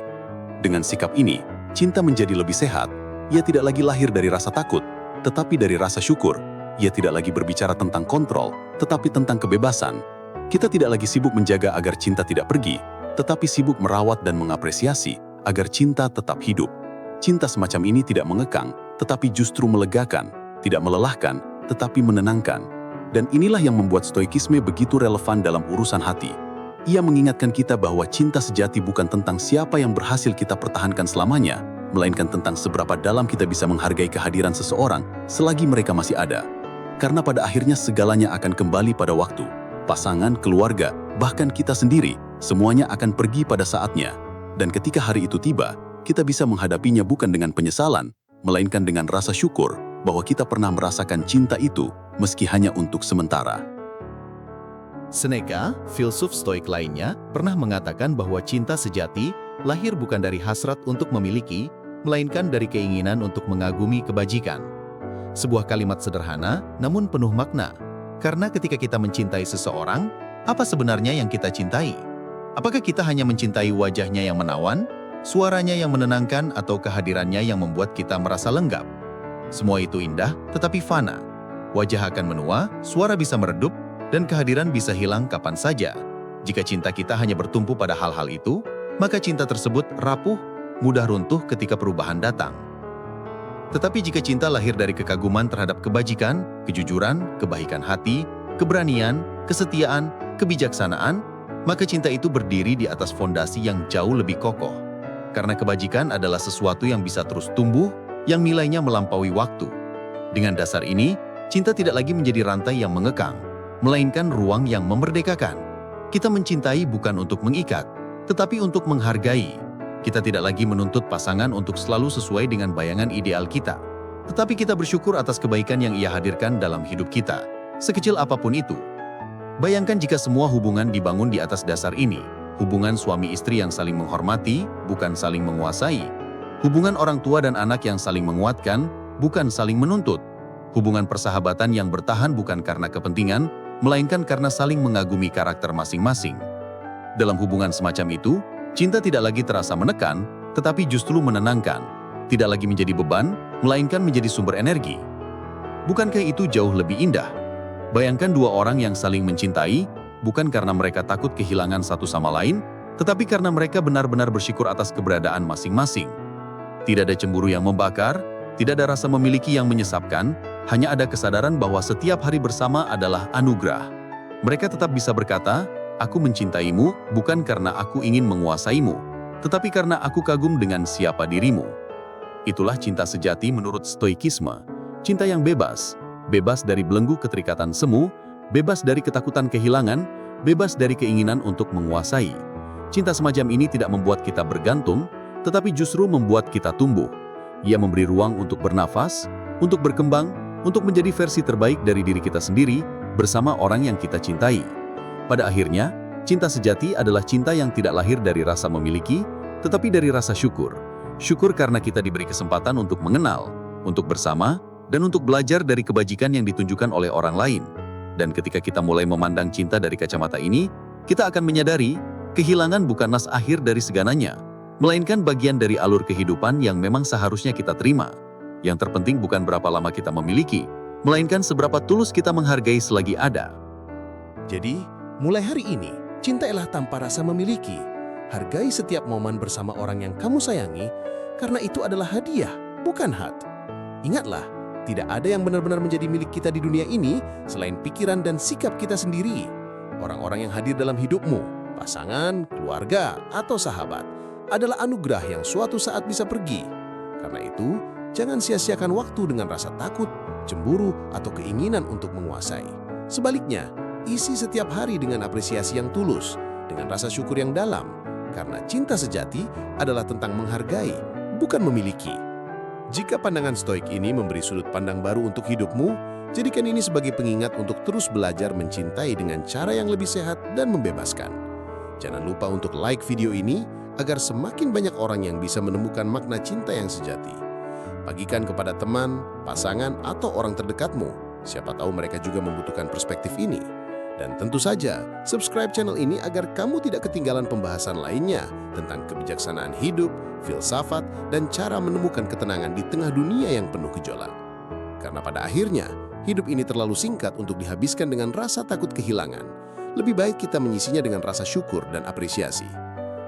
Dengan sikap ini, cinta menjadi lebih sehat. Ia tidak lagi lahir dari rasa takut, tetapi dari rasa syukur. Ia tidak lagi berbicara tentang kontrol, tetapi tentang kebebasan. Kita tidak lagi sibuk menjaga agar cinta tidak pergi, tetapi sibuk merawat dan mengapresiasi agar cinta tetap hidup. Cinta semacam ini tidak mengekang, tetapi justru melegakan, tidak melelahkan, tetapi menenangkan. Dan inilah yang membuat stoikisme begitu relevan dalam urusan hati. Ia mengingatkan kita bahwa cinta sejati bukan tentang siapa yang berhasil kita pertahankan selamanya, melainkan tentang seberapa dalam kita bisa menghargai kehadiran seseorang selagi mereka masih ada. Karena pada akhirnya segalanya akan kembali pada waktu. Pasangan, keluarga, bahkan kita sendiri, semuanya akan pergi pada saatnya. Dan ketika hari itu tiba, kita bisa menghadapinya bukan dengan penyesalan, melainkan dengan rasa syukur bahwa kita pernah merasakan cinta itu meski hanya untuk sementara. Seneca, filsuf stoik lainnya, pernah mengatakan bahwa cinta sejati lahir bukan dari hasrat untuk memiliki, melainkan dari keinginan untuk mengagumi kebajikan. Sebuah kalimat sederhana, namun penuh makna. Karena ketika kita mencintai seseorang, apa sebenarnya yang kita cintai? Apakah kita hanya mencintai wajahnya yang menawan, suaranya yang menenangkan, atau kehadirannya yang membuat kita merasa lenggap? Semua itu indah, tetapi fana. Wajah akan menua, suara bisa meredup, dan kehadiran bisa hilang kapan saja. Jika cinta kita hanya bertumpu pada hal-hal itu, maka cinta tersebut rapuh, mudah runtuh ketika perubahan datang. Tetapi jika cinta lahir dari kekaguman terhadap kebajikan, kejujuran, kebaikan hati, keberanian, kesetiaan, kebijaksanaan, maka cinta itu berdiri di atas fondasi yang jauh lebih kokoh. Karena kebajikan adalah sesuatu yang bisa terus tumbuh, yang nilainya melampaui waktu. Dengan dasar ini, cinta tidak lagi menjadi rantai yang mengekang, melainkan ruang yang memerdekakan. Kita mencintai bukan untuk mengikat, tetapi untuk menghargai. Kita tidak lagi menuntut pasangan untuk selalu sesuai dengan bayangan ideal kita, tetapi kita bersyukur atas kebaikan yang ia hadirkan dalam hidup kita, sekecil apapun itu. Bayangkan jika semua hubungan dibangun di atas dasar ini, hubungan suami istri yang saling menghormati, bukan saling menguasai. Hubungan orang tua dan anak yang saling menguatkan, bukan saling menuntut. Hubungan persahabatan yang bertahan bukan karena kepentingan, melainkan karena saling mengagumi karakter masing-masing. Dalam hubungan semacam itu, cinta tidak lagi terasa menekan, tetapi justru menenangkan. Tidak lagi menjadi beban, melainkan menjadi sumber energi. Bukankah itu jauh lebih indah? Bayangkan dua orang yang saling mencintai, bukan karena mereka takut kehilangan satu sama lain, tetapi karena mereka benar-benar bersyukur atas keberadaan masing-masing. Tidak ada cemburu yang membakar, tidak ada rasa memiliki yang menyesapkan, hanya ada kesadaran bahwa setiap hari bersama adalah anugerah. Mereka tetap bisa berkata, "Aku mencintaimu bukan karena aku ingin menguasaimu, tetapi karena aku kagum dengan siapa dirimu." Itulah cinta sejati menurut stoikisme. Cinta yang bebas, bebas dari belenggu keterikatan semu, bebas dari ketakutan kehilangan, bebas dari keinginan untuk menguasai. Cinta semacam ini tidak membuat kita bergantung, tetapi justru membuat kita tumbuh. Ia memberi ruang untuk bernafas, untuk berkembang, untuk menjadi versi terbaik dari diri kita sendiri bersama orang yang kita cintai. Pada akhirnya, cinta sejati adalah cinta yang tidak lahir dari rasa memiliki, tetapi dari rasa syukur. Syukur karena kita diberi kesempatan untuk mengenal, untuk bersama, dan untuk belajar dari kebajikan yang ditunjukkan oleh orang lain. Dan ketika kita mulai memandang cinta dari kacamata ini, kita akan menyadari kehilangan bukan nas akhir dari segalanya, melainkan bagian dari alur kehidupan yang memang seharusnya kita terima. Yang terpenting bukan berapa lama kita memiliki, melainkan seberapa tulus kita menghargai selagi ada. Jadi, mulai hari ini, cintailah tanpa rasa memiliki. Hargai setiap momen bersama orang yang kamu sayangi, karena itu adalah hadiah, bukan had. Ingatlah, tidak ada yang benar-benar menjadi milik kita di dunia ini selain pikiran dan sikap kita sendiri. Orang-orang yang hadir dalam hidupmu, pasangan, keluarga, atau sahabat, adalah anugerah yang suatu saat bisa pergi. Karena itu, jangan sia-siakan waktu dengan rasa takut, cemburu, atau keinginan untuk menguasai. Sebaliknya, isi setiap hari dengan apresiasi yang tulus, dengan rasa syukur yang dalam, karena cinta sejati adalah tentang menghargai, bukan memiliki. Jika pandangan stoik ini memberi sudut pandang baru untuk hidupmu, Jadikan ini sebagai pengingat untuk terus belajar mencintai dengan cara yang lebih sehat dan membebaskan. Jangan lupa untuk like video ini agar semakin banyak orang yang bisa menemukan makna cinta yang sejati. Bagikan kepada teman, pasangan, atau orang terdekatmu. Siapa tahu mereka juga membutuhkan perspektif ini. Dan tentu saja, subscribe channel ini agar kamu tidak ketinggalan pembahasan lainnya tentang kebijaksanaan hidup, filsafat, dan cara menemukan ketenangan di tengah dunia yang penuh gejolak. Karena pada akhirnya, hidup ini terlalu singkat untuk dihabiskan dengan rasa takut kehilangan. Lebih baik kita mengisinya dengan rasa syukur dan apresiasi.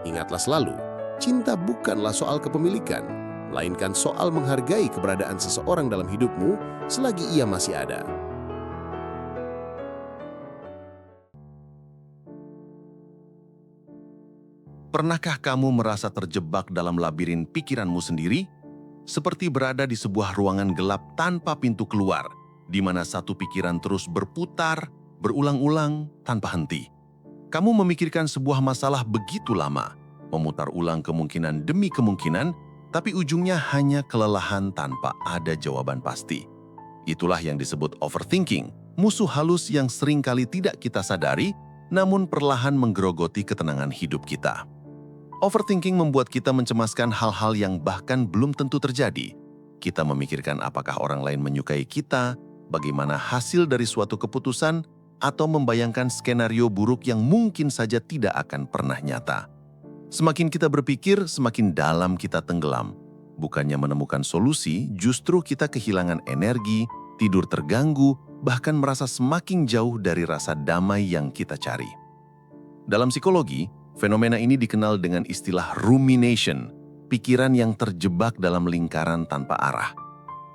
Ingatlah selalu, cinta bukanlah soal kepemilikan, melainkan soal menghargai keberadaan seseorang dalam hidupmu selagi ia masih ada. Pernahkah kamu merasa terjebak dalam labirin pikiranmu sendiri? Seperti berada di sebuah ruangan gelap tanpa pintu keluar, di mana satu pikiran terus berputar, berulang-ulang, tanpa henti. Kamu memikirkan sebuah masalah begitu lama, memutar ulang kemungkinan demi kemungkinan, tapi ujungnya hanya kelelahan tanpa ada jawaban pasti. Itulah yang disebut overthinking, musuh halus yang seringkali tidak kita sadari, namun perlahan menggerogoti ketenangan hidup kita. Overthinking membuat kita mencemaskan hal-hal yang bahkan belum tentu terjadi. Kita memikirkan apakah orang lain menyukai kita, bagaimana hasil dari suatu keputusan, atau membayangkan skenario buruk yang mungkin saja tidak akan pernah nyata. Semakin kita berpikir, semakin dalam kita tenggelam. Bukannya menemukan solusi, justru kita kehilangan energi, tidur terganggu, bahkan merasa semakin jauh dari rasa damai yang kita cari. Dalam psikologi, fenomena ini dikenal dengan istilah rumination, pikiran yang terjebak dalam lingkaran tanpa arah.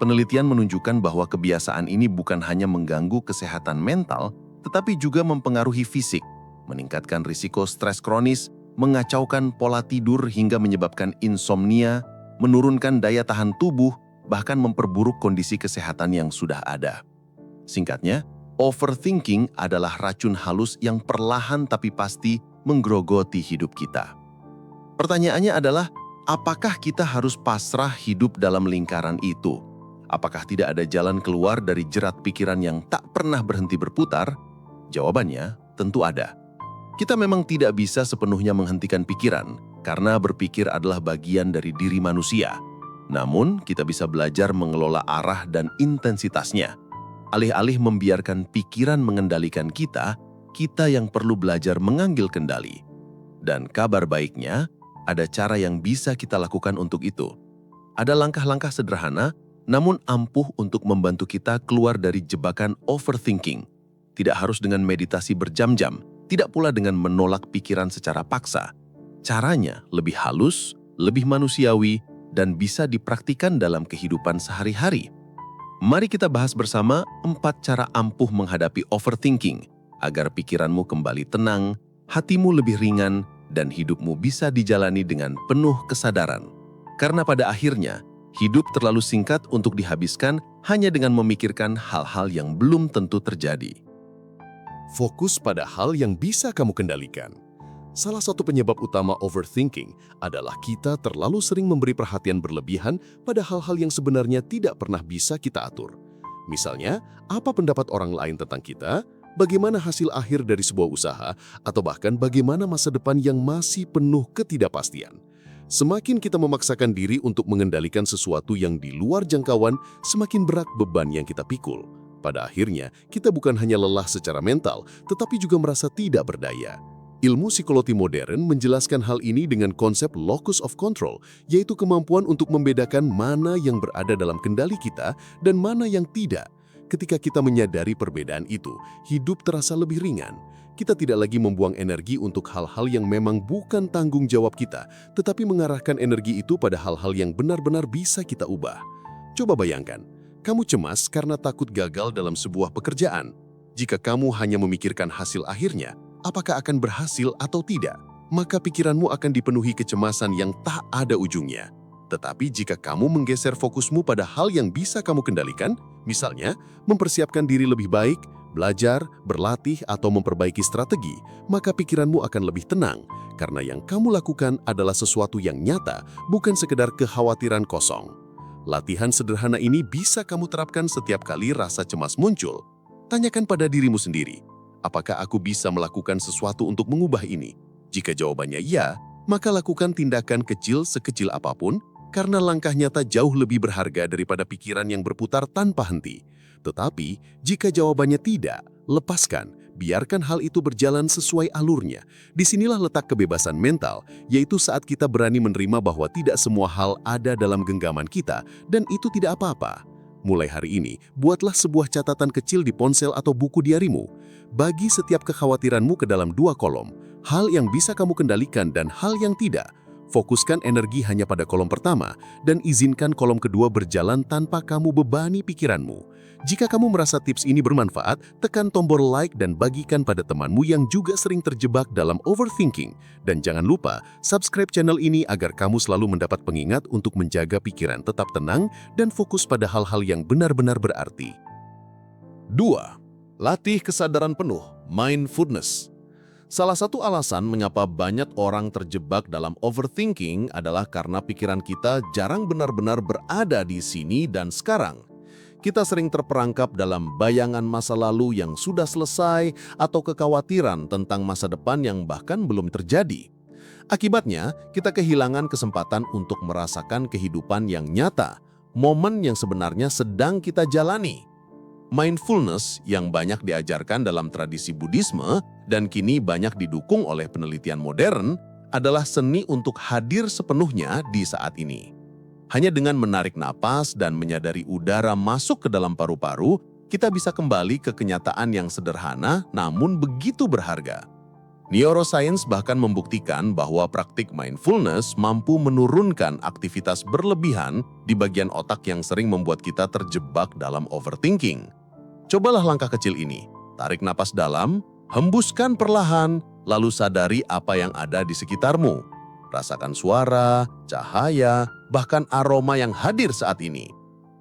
Penelitian menunjukkan bahwa kebiasaan ini bukan hanya mengganggu kesehatan mental, tetapi juga mempengaruhi fisik, meningkatkan risiko stres kronis, mengacaukan pola tidur hingga menyebabkan insomnia, menurunkan daya tahan tubuh, bahkan memperburuk kondisi kesehatan yang sudah ada. Singkatnya, overthinking adalah racun halus yang perlahan tapi pasti menggerogoti hidup kita. Pertanyaannya adalah, apakah kita harus pasrah hidup dalam lingkaran itu? Apakah tidak ada jalan keluar dari jerat pikiran yang tak pernah berhenti berputar? Jawabannya, tentu ada. Kita memang tidak bisa sepenuhnya menghentikan pikiran, karena berpikir adalah bagian dari diri manusia. Namun, kita bisa belajar mengelola arah dan intensitasnya. Alih-alih membiarkan pikiran mengendalikan kita yang perlu belajar mengambil kendali. Dan kabar baiknya, ada cara yang bisa kita lakukan untuk itu. Ada langkah-langkah sederhana, namun ampuh untuk membantu kita keluar dari jebakan overthinking. Tidak harus dengan meditasi berjam-jam, tidak pula dengan menolak pikiran secara paksa. Caranya lebih halus, lebih manusiawi, dan bisa dipraktikkan dalam kehidupan sehari-hari. Mari kita bahas bersama 4 cara ampuh menghadapi overthinking, agar pikiranmu kembali tenang, hatimu lebih ringan, dan hidupmu bisa dijalani dengan penuh kesadaran. Karena pada akhirnya, hidup terlalu singkat untuk dihabiskan hanya dengan memikirkan hal-hal yang belum tentu terjadi. Fokus pada hal yang bisa kamu kendalikan. Salah satu penyebab utama overthinking adalah kita terlalu sering memberi perhatian berlebihan pada hal-hal yang sebenarnya tidak pernah bisa kita atur. Misalnya, apa pendapat orang lain tentang kita, bagaimana hasil akhir dari sebuah usaha, atau bahkan bagaimana masa depan yang masih penuh ketidakpastian. Semakin kita memaksakan diri untuk mengendalikan sesuatu yang di luar jangkauan, semakin berat beban yang kita pikul. Pada akhirnya, kita bukan hanya lelah secara mental, tetapi juga merasa tidak berdaya. Ilmu psikologi modern menjelaskan hal ini dengan konsep locus of control, yaitu kemampuan untuk membedakan mana yang berada dalam kendali kita dan mana yang tidak. Ketika kita menyadari perbedaan itu, hidup terasa lebih ringan. Kita tidak lagi membuang energi untuk hal-hal yang memang bukan tanggung jawab kita, tetapi mengarahkan energi itu pada hal-hal yang benar-benar bisa kita ubah. Coba bayangkan, kamu cemas karena takut gagal dalam sebuah pekerjaan. Jika kamu hanya memikirkan hasil akhirnya, apakah akan berhasil atau tidak, maka pikiranmu akan dipenuhi kecemasan yang tak ada ujungnya. Tetapi jika kamu menggeser fokusmu pada hal yang bisa kamu kendalikan, misalnya mempersiapkan diri lebih baik, belajar, berlatih, atau memperbaiki strategi, maka pikiranmu akan lebih tenang, karena yang kamu lakukan adalah sesuatu yang nyata, bukan sekedar kekhawatiran kosong. Latihan sederhana ini bisa kamu terapkan setiap kali rasa cemas muncul. Tanyakan pada dirimu sendiri, apakah aku bisa melakukan sesuatu untuk mengubah ini? Jika jawabannya ya, maka lakukan tindakan kecil sekecil apapun, karena langkah nyata jauh lebih berharga daripada pikiran yang berputar tanpa henti. Tetapi, jika jawabannya tidak, lepaskan, biarkan hal itu berjalan sesuai alurnya. Disinilah letak kebebasan mental, yaitu saat kita berani menerima bahwa tidak semua hal ada dalam genggaman kita, dan itu tidak apa-apa. Mulai hari ini, buatlah sebuah catatan kecil di ponsel atau buku diarimu. Bagi setiap kekhawatiranmu ke dalam 2 kolom, hal yang bisa kamu kendalikan dan hal yang tidak. Fokuskan energi hanya pada kolom pertama, dan izinkan kolom kedua berjalan tanpa kamu bebani pikiranmu. Jika kamu merasa tips ini bermanfaat, tekan tombol like dan bagikan pada temanmu yang juga sering terjebak dalam overthinking. Dan jangan lupa, subscribe channel ini agar kamu selalu mendapat pengingat untuk menjaga pikiran tetap tenang dan fokus pada hal-hal yang benar-benar berarti. 2. Latih kesadaran penuh, mindfulness. Salah satu alasan mengapa banyak orang terjebak dalam overthinking adalah karena pikiran kita jarang benar-benar berada di sini dan sekarang. Kita sering terperangkap dalam bayangan masa lalu yang sudah selesai atau kekhawatiran tentang masa depan yang bahkan belum terjadi. Akibatnya, kita kehilangan kesempatan untuk merasakan kehidupan yang nyata, momen yang sebenarnya sedang kita jalani. Mindfulness yang banyak diajarkan dalam tradisi Buddhisme dan kini banyak didukung oleh penelitian modern adalah seni untuk hadir sepenuhnya di saat ini. Hanya dengan menarik napas dan menyadari udara masuk ke dalam paru-paru, kita bisa kembali ke kenyataan yang sederhana namun begitu berharga. Neuroscience bahkan membuktikan bahwa praktik mindfulness mampu menurunkan aktivitas berlebihan di bagian otak yang sering membuat kita terjebak dalam overthinking. Cobalah langkah kecil ini. Tarik napas dalam, hembuskan perlahan, lalu sadari apa yang ada di sekitarmu. Rasakan suara, cahaya, bahkan aroma yang hadir saat ini.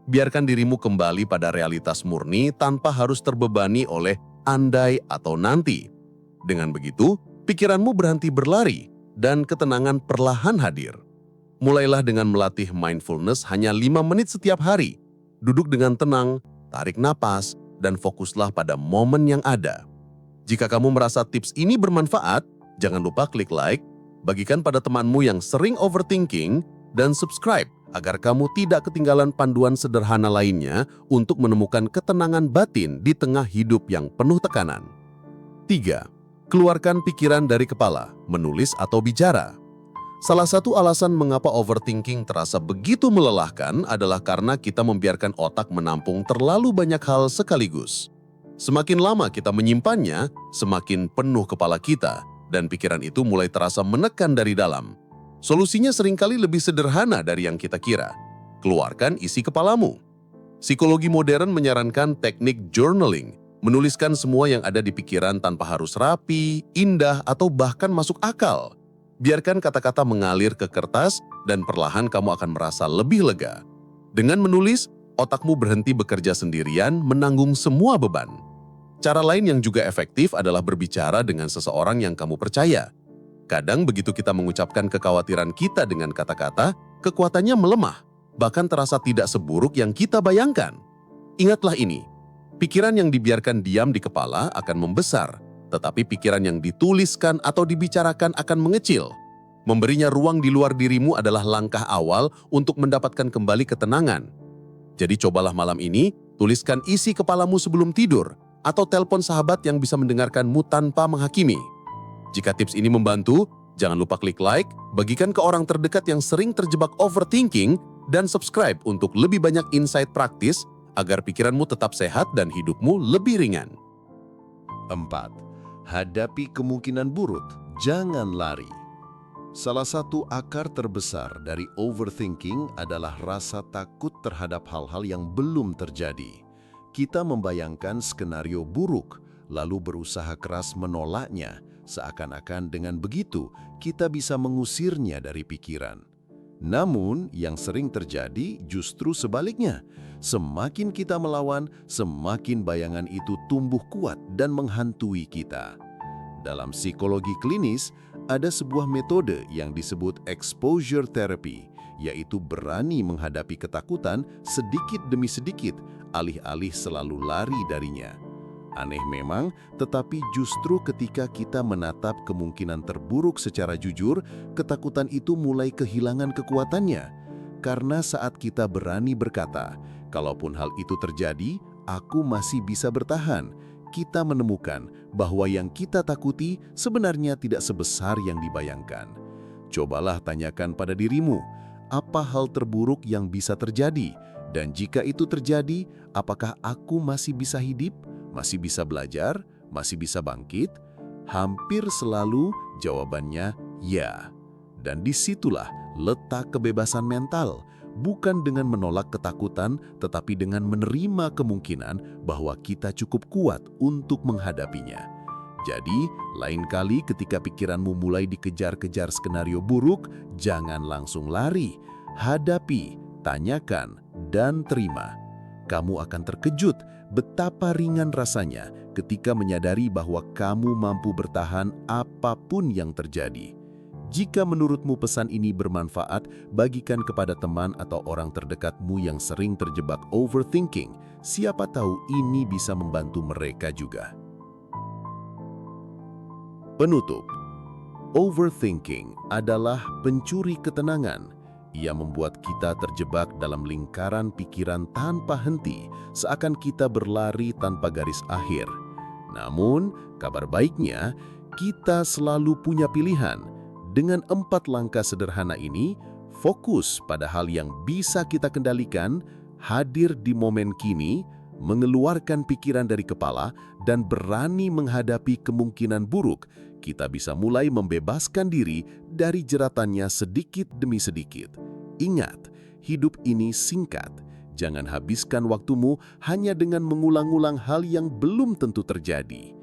Biarkan dirimu kembali pada realitas murni tanpa harus terbebani oleh andai atau nanti. Dengan begitu, pikiranmu berhenti berlari dan ketenangan perlahan hadir. Mulailah dengan melatih mindfulness hanya 5 menit setiap hari. Duduk dengan tenang, tarik napas, dan fokuslah pada momen yang ada. Jika kamu merasa tips ini bermanfaat, jangan lupa klik like, bagikan pada temanmu yang sering overthinking, dan subscribe agar kamu tidak ketinggalan panduan sederhana lainnya untuk menemukan ketenangan batin di tengah hidup yang penuh tekanan. 3. Keluarkan pikiran dari kepala, menulis atau bicara. Salah satu alasan mengapa overthinking terasa begitu melelahkan adalah karena kita membiarkan otak menampung terlalu banyak hal sekaligus. Semakin lama kita menyimpannya, semakin penuh kepala kita, dan pikiran itu mulai terasa menekan dari dalam. Solusinya seringkali lebih sederhana dari yang kita kira. Keluarkan isi kepalamu. Psikologi modern menyarankan teknik journaling, menuliskan semua yang ada di pikiran tanpa harus rapi, indah, atau bahkan masuk akal. Biarkan kata-kata mengalir ke kertas dan perlahan kamu akan merasa lebih lega. Dengan menulis, otakmu berhenti bekerja sendirian menanggung semua beban. Cara lain yang juga efektif adalah berbicara dengan seseorang yang kamu percaya. Kadang begitu kita mengucapkan kekhawatiran kita dengan kata-kata, kekuatannya melemah, bahkan terasa tidak seburuk yang kita bayangkan. Ingatlah ini, pikiran yang dibiarkan diam di kepala akan membesar, tetapi pikiran yang dituliskan atau dibicarakan akan mengecil. Memberinya ruang di luar dirimu adalah langkah awal untuk mendapatkan kembali ketenangan. Jadi cobalah malam ini, tuliskan isi kepalamu sebelum tidur, atau telepon sahabat yang bisa mendengarkanmu tanpa menghakimi. Jika tips ini membantu, jangan lupa klik like, bagikan ke orang terdekat yang sering terjebak overthinking, dan subscribe untuk lebih banyak insight praktis agar pikiranmu tetap sehat dan hidupmu lebih ringan. 4. Hadapi kemungkinan buruk, jangan lari. Salah satu akar terbesar dari overthinking adalah rasa takut terhadap hal-hal yang belum terjadi. Kita membayangkan skenario buruk, lalu berusaha keras menolaknya, seakan-akan dengan begitu kita bisa mengusirnya dari pikiran. Namun, yang sering terjadi justru sebaliknya. Semakin kita melawan, semakin bayangan itu tumbuh kuat dan menghantui kita. Dalam psikologi klinis, ada sebuah metode yang disebut exposure therapy, yaitu berani menghadapi ketakutan sedikit demi sedikit, alih-alih selalu lari darinya. Aneh memang, tetapi justru ketika kita menatap kemungkinan terburuk secara jujur, ketakutan itu mulai kehilangan kekuatannya. Karena saat kita berani berkata, kalaupun hal itu terjadi, aku masih bisa bertahan, kita menemukan bahwa yang kita takuti sebenarnya tidak sebesar yang dibayangkan. Cobalah tanyakan pada dirimu, apa hal terburuk yang bisa terjadi? Dan jika itu terjadi, apakah aku masih bisa hidup? Masih bisa belajar? Masih bisa bangkit? Hampir selalu jawabannya ya. Dan disitulah letak kebebasan mental, bukan dengan menolak ketakutan, tetapi dengan menerima kemungkinan bahwa kita cukup kuat untuk menghadapinya. Jadi, lain kali ketika pikiranmu mulai dikejar-kejar skenario buruk, jangan langsung lari. Hadapi, tanyakan, dan terima. Kamu akan terkejut betapa ringan rasanya ketika menyadari bahwa kamu mampu bertahan apapun yang terjadi. Jika menurutmu pesan ini bermanfaat, bagikan kepada teman atau orang terdekatmu yang sering terjebak overthinking. Siapa tahu ini bisa membantu mereka juga. Penutup. Overthinking adalah pencuri ketenangan. Ia membuat kita terjebak dalam lingkaran pikiran tanpa henti, seakan kita berlari tanpa garis akhir. Namun, kabar baiknya, kita selalu punya pilihan. Dengan 4 langkah sederhana ini, fokus pada hal yang bisa kita kendalikan, hadir di momen kini, mengeluarkan pikiran dari kepala, dan berani menghadapi kemungkinan buruk, kita bisa mulai membebaskan diri dari jeratannya sedikit demi sedikit. Ingat, hidup ini singkat. Jangan habiskan waktumu hanya dengan mengulang-ulang hal yang belum tentu terjadi.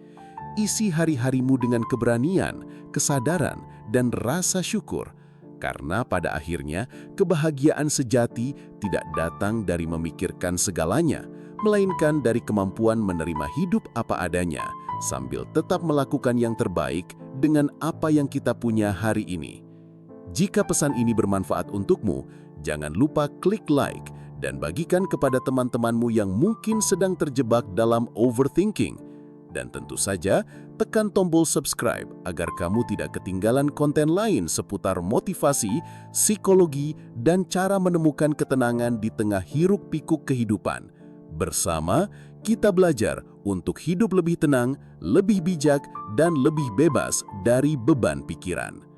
Isi hari-harimu dengan keberanian, kesadaran, dan rasa syukur. Karena pada akhirnya, kebahagiaan sejati tidak datang dari memikirkan segalanya, melainkan dari kemampuan menerima hidup apa adanya, sambil tetap melakukan yang terbaik dengan apa yang kita punya hari ini. Jika pesan ini bermanfaat untukmu, jangan lupa klik like dan bagikan kepada teman-temanmu yang mungkin sedang terjebak dalam overthinking. Dan tentu saja, tekan tombol subscribe agar kamu tidak ketinggalan konten lain seputar motivasi, psikologi, dan cara menemukan ketenangan di tengah hiruk-pikuk kehidupan. Bersama, kita belajar untuk hidup lebih tenang, lebih bijak, dan lebih bebas dari beban pikiran.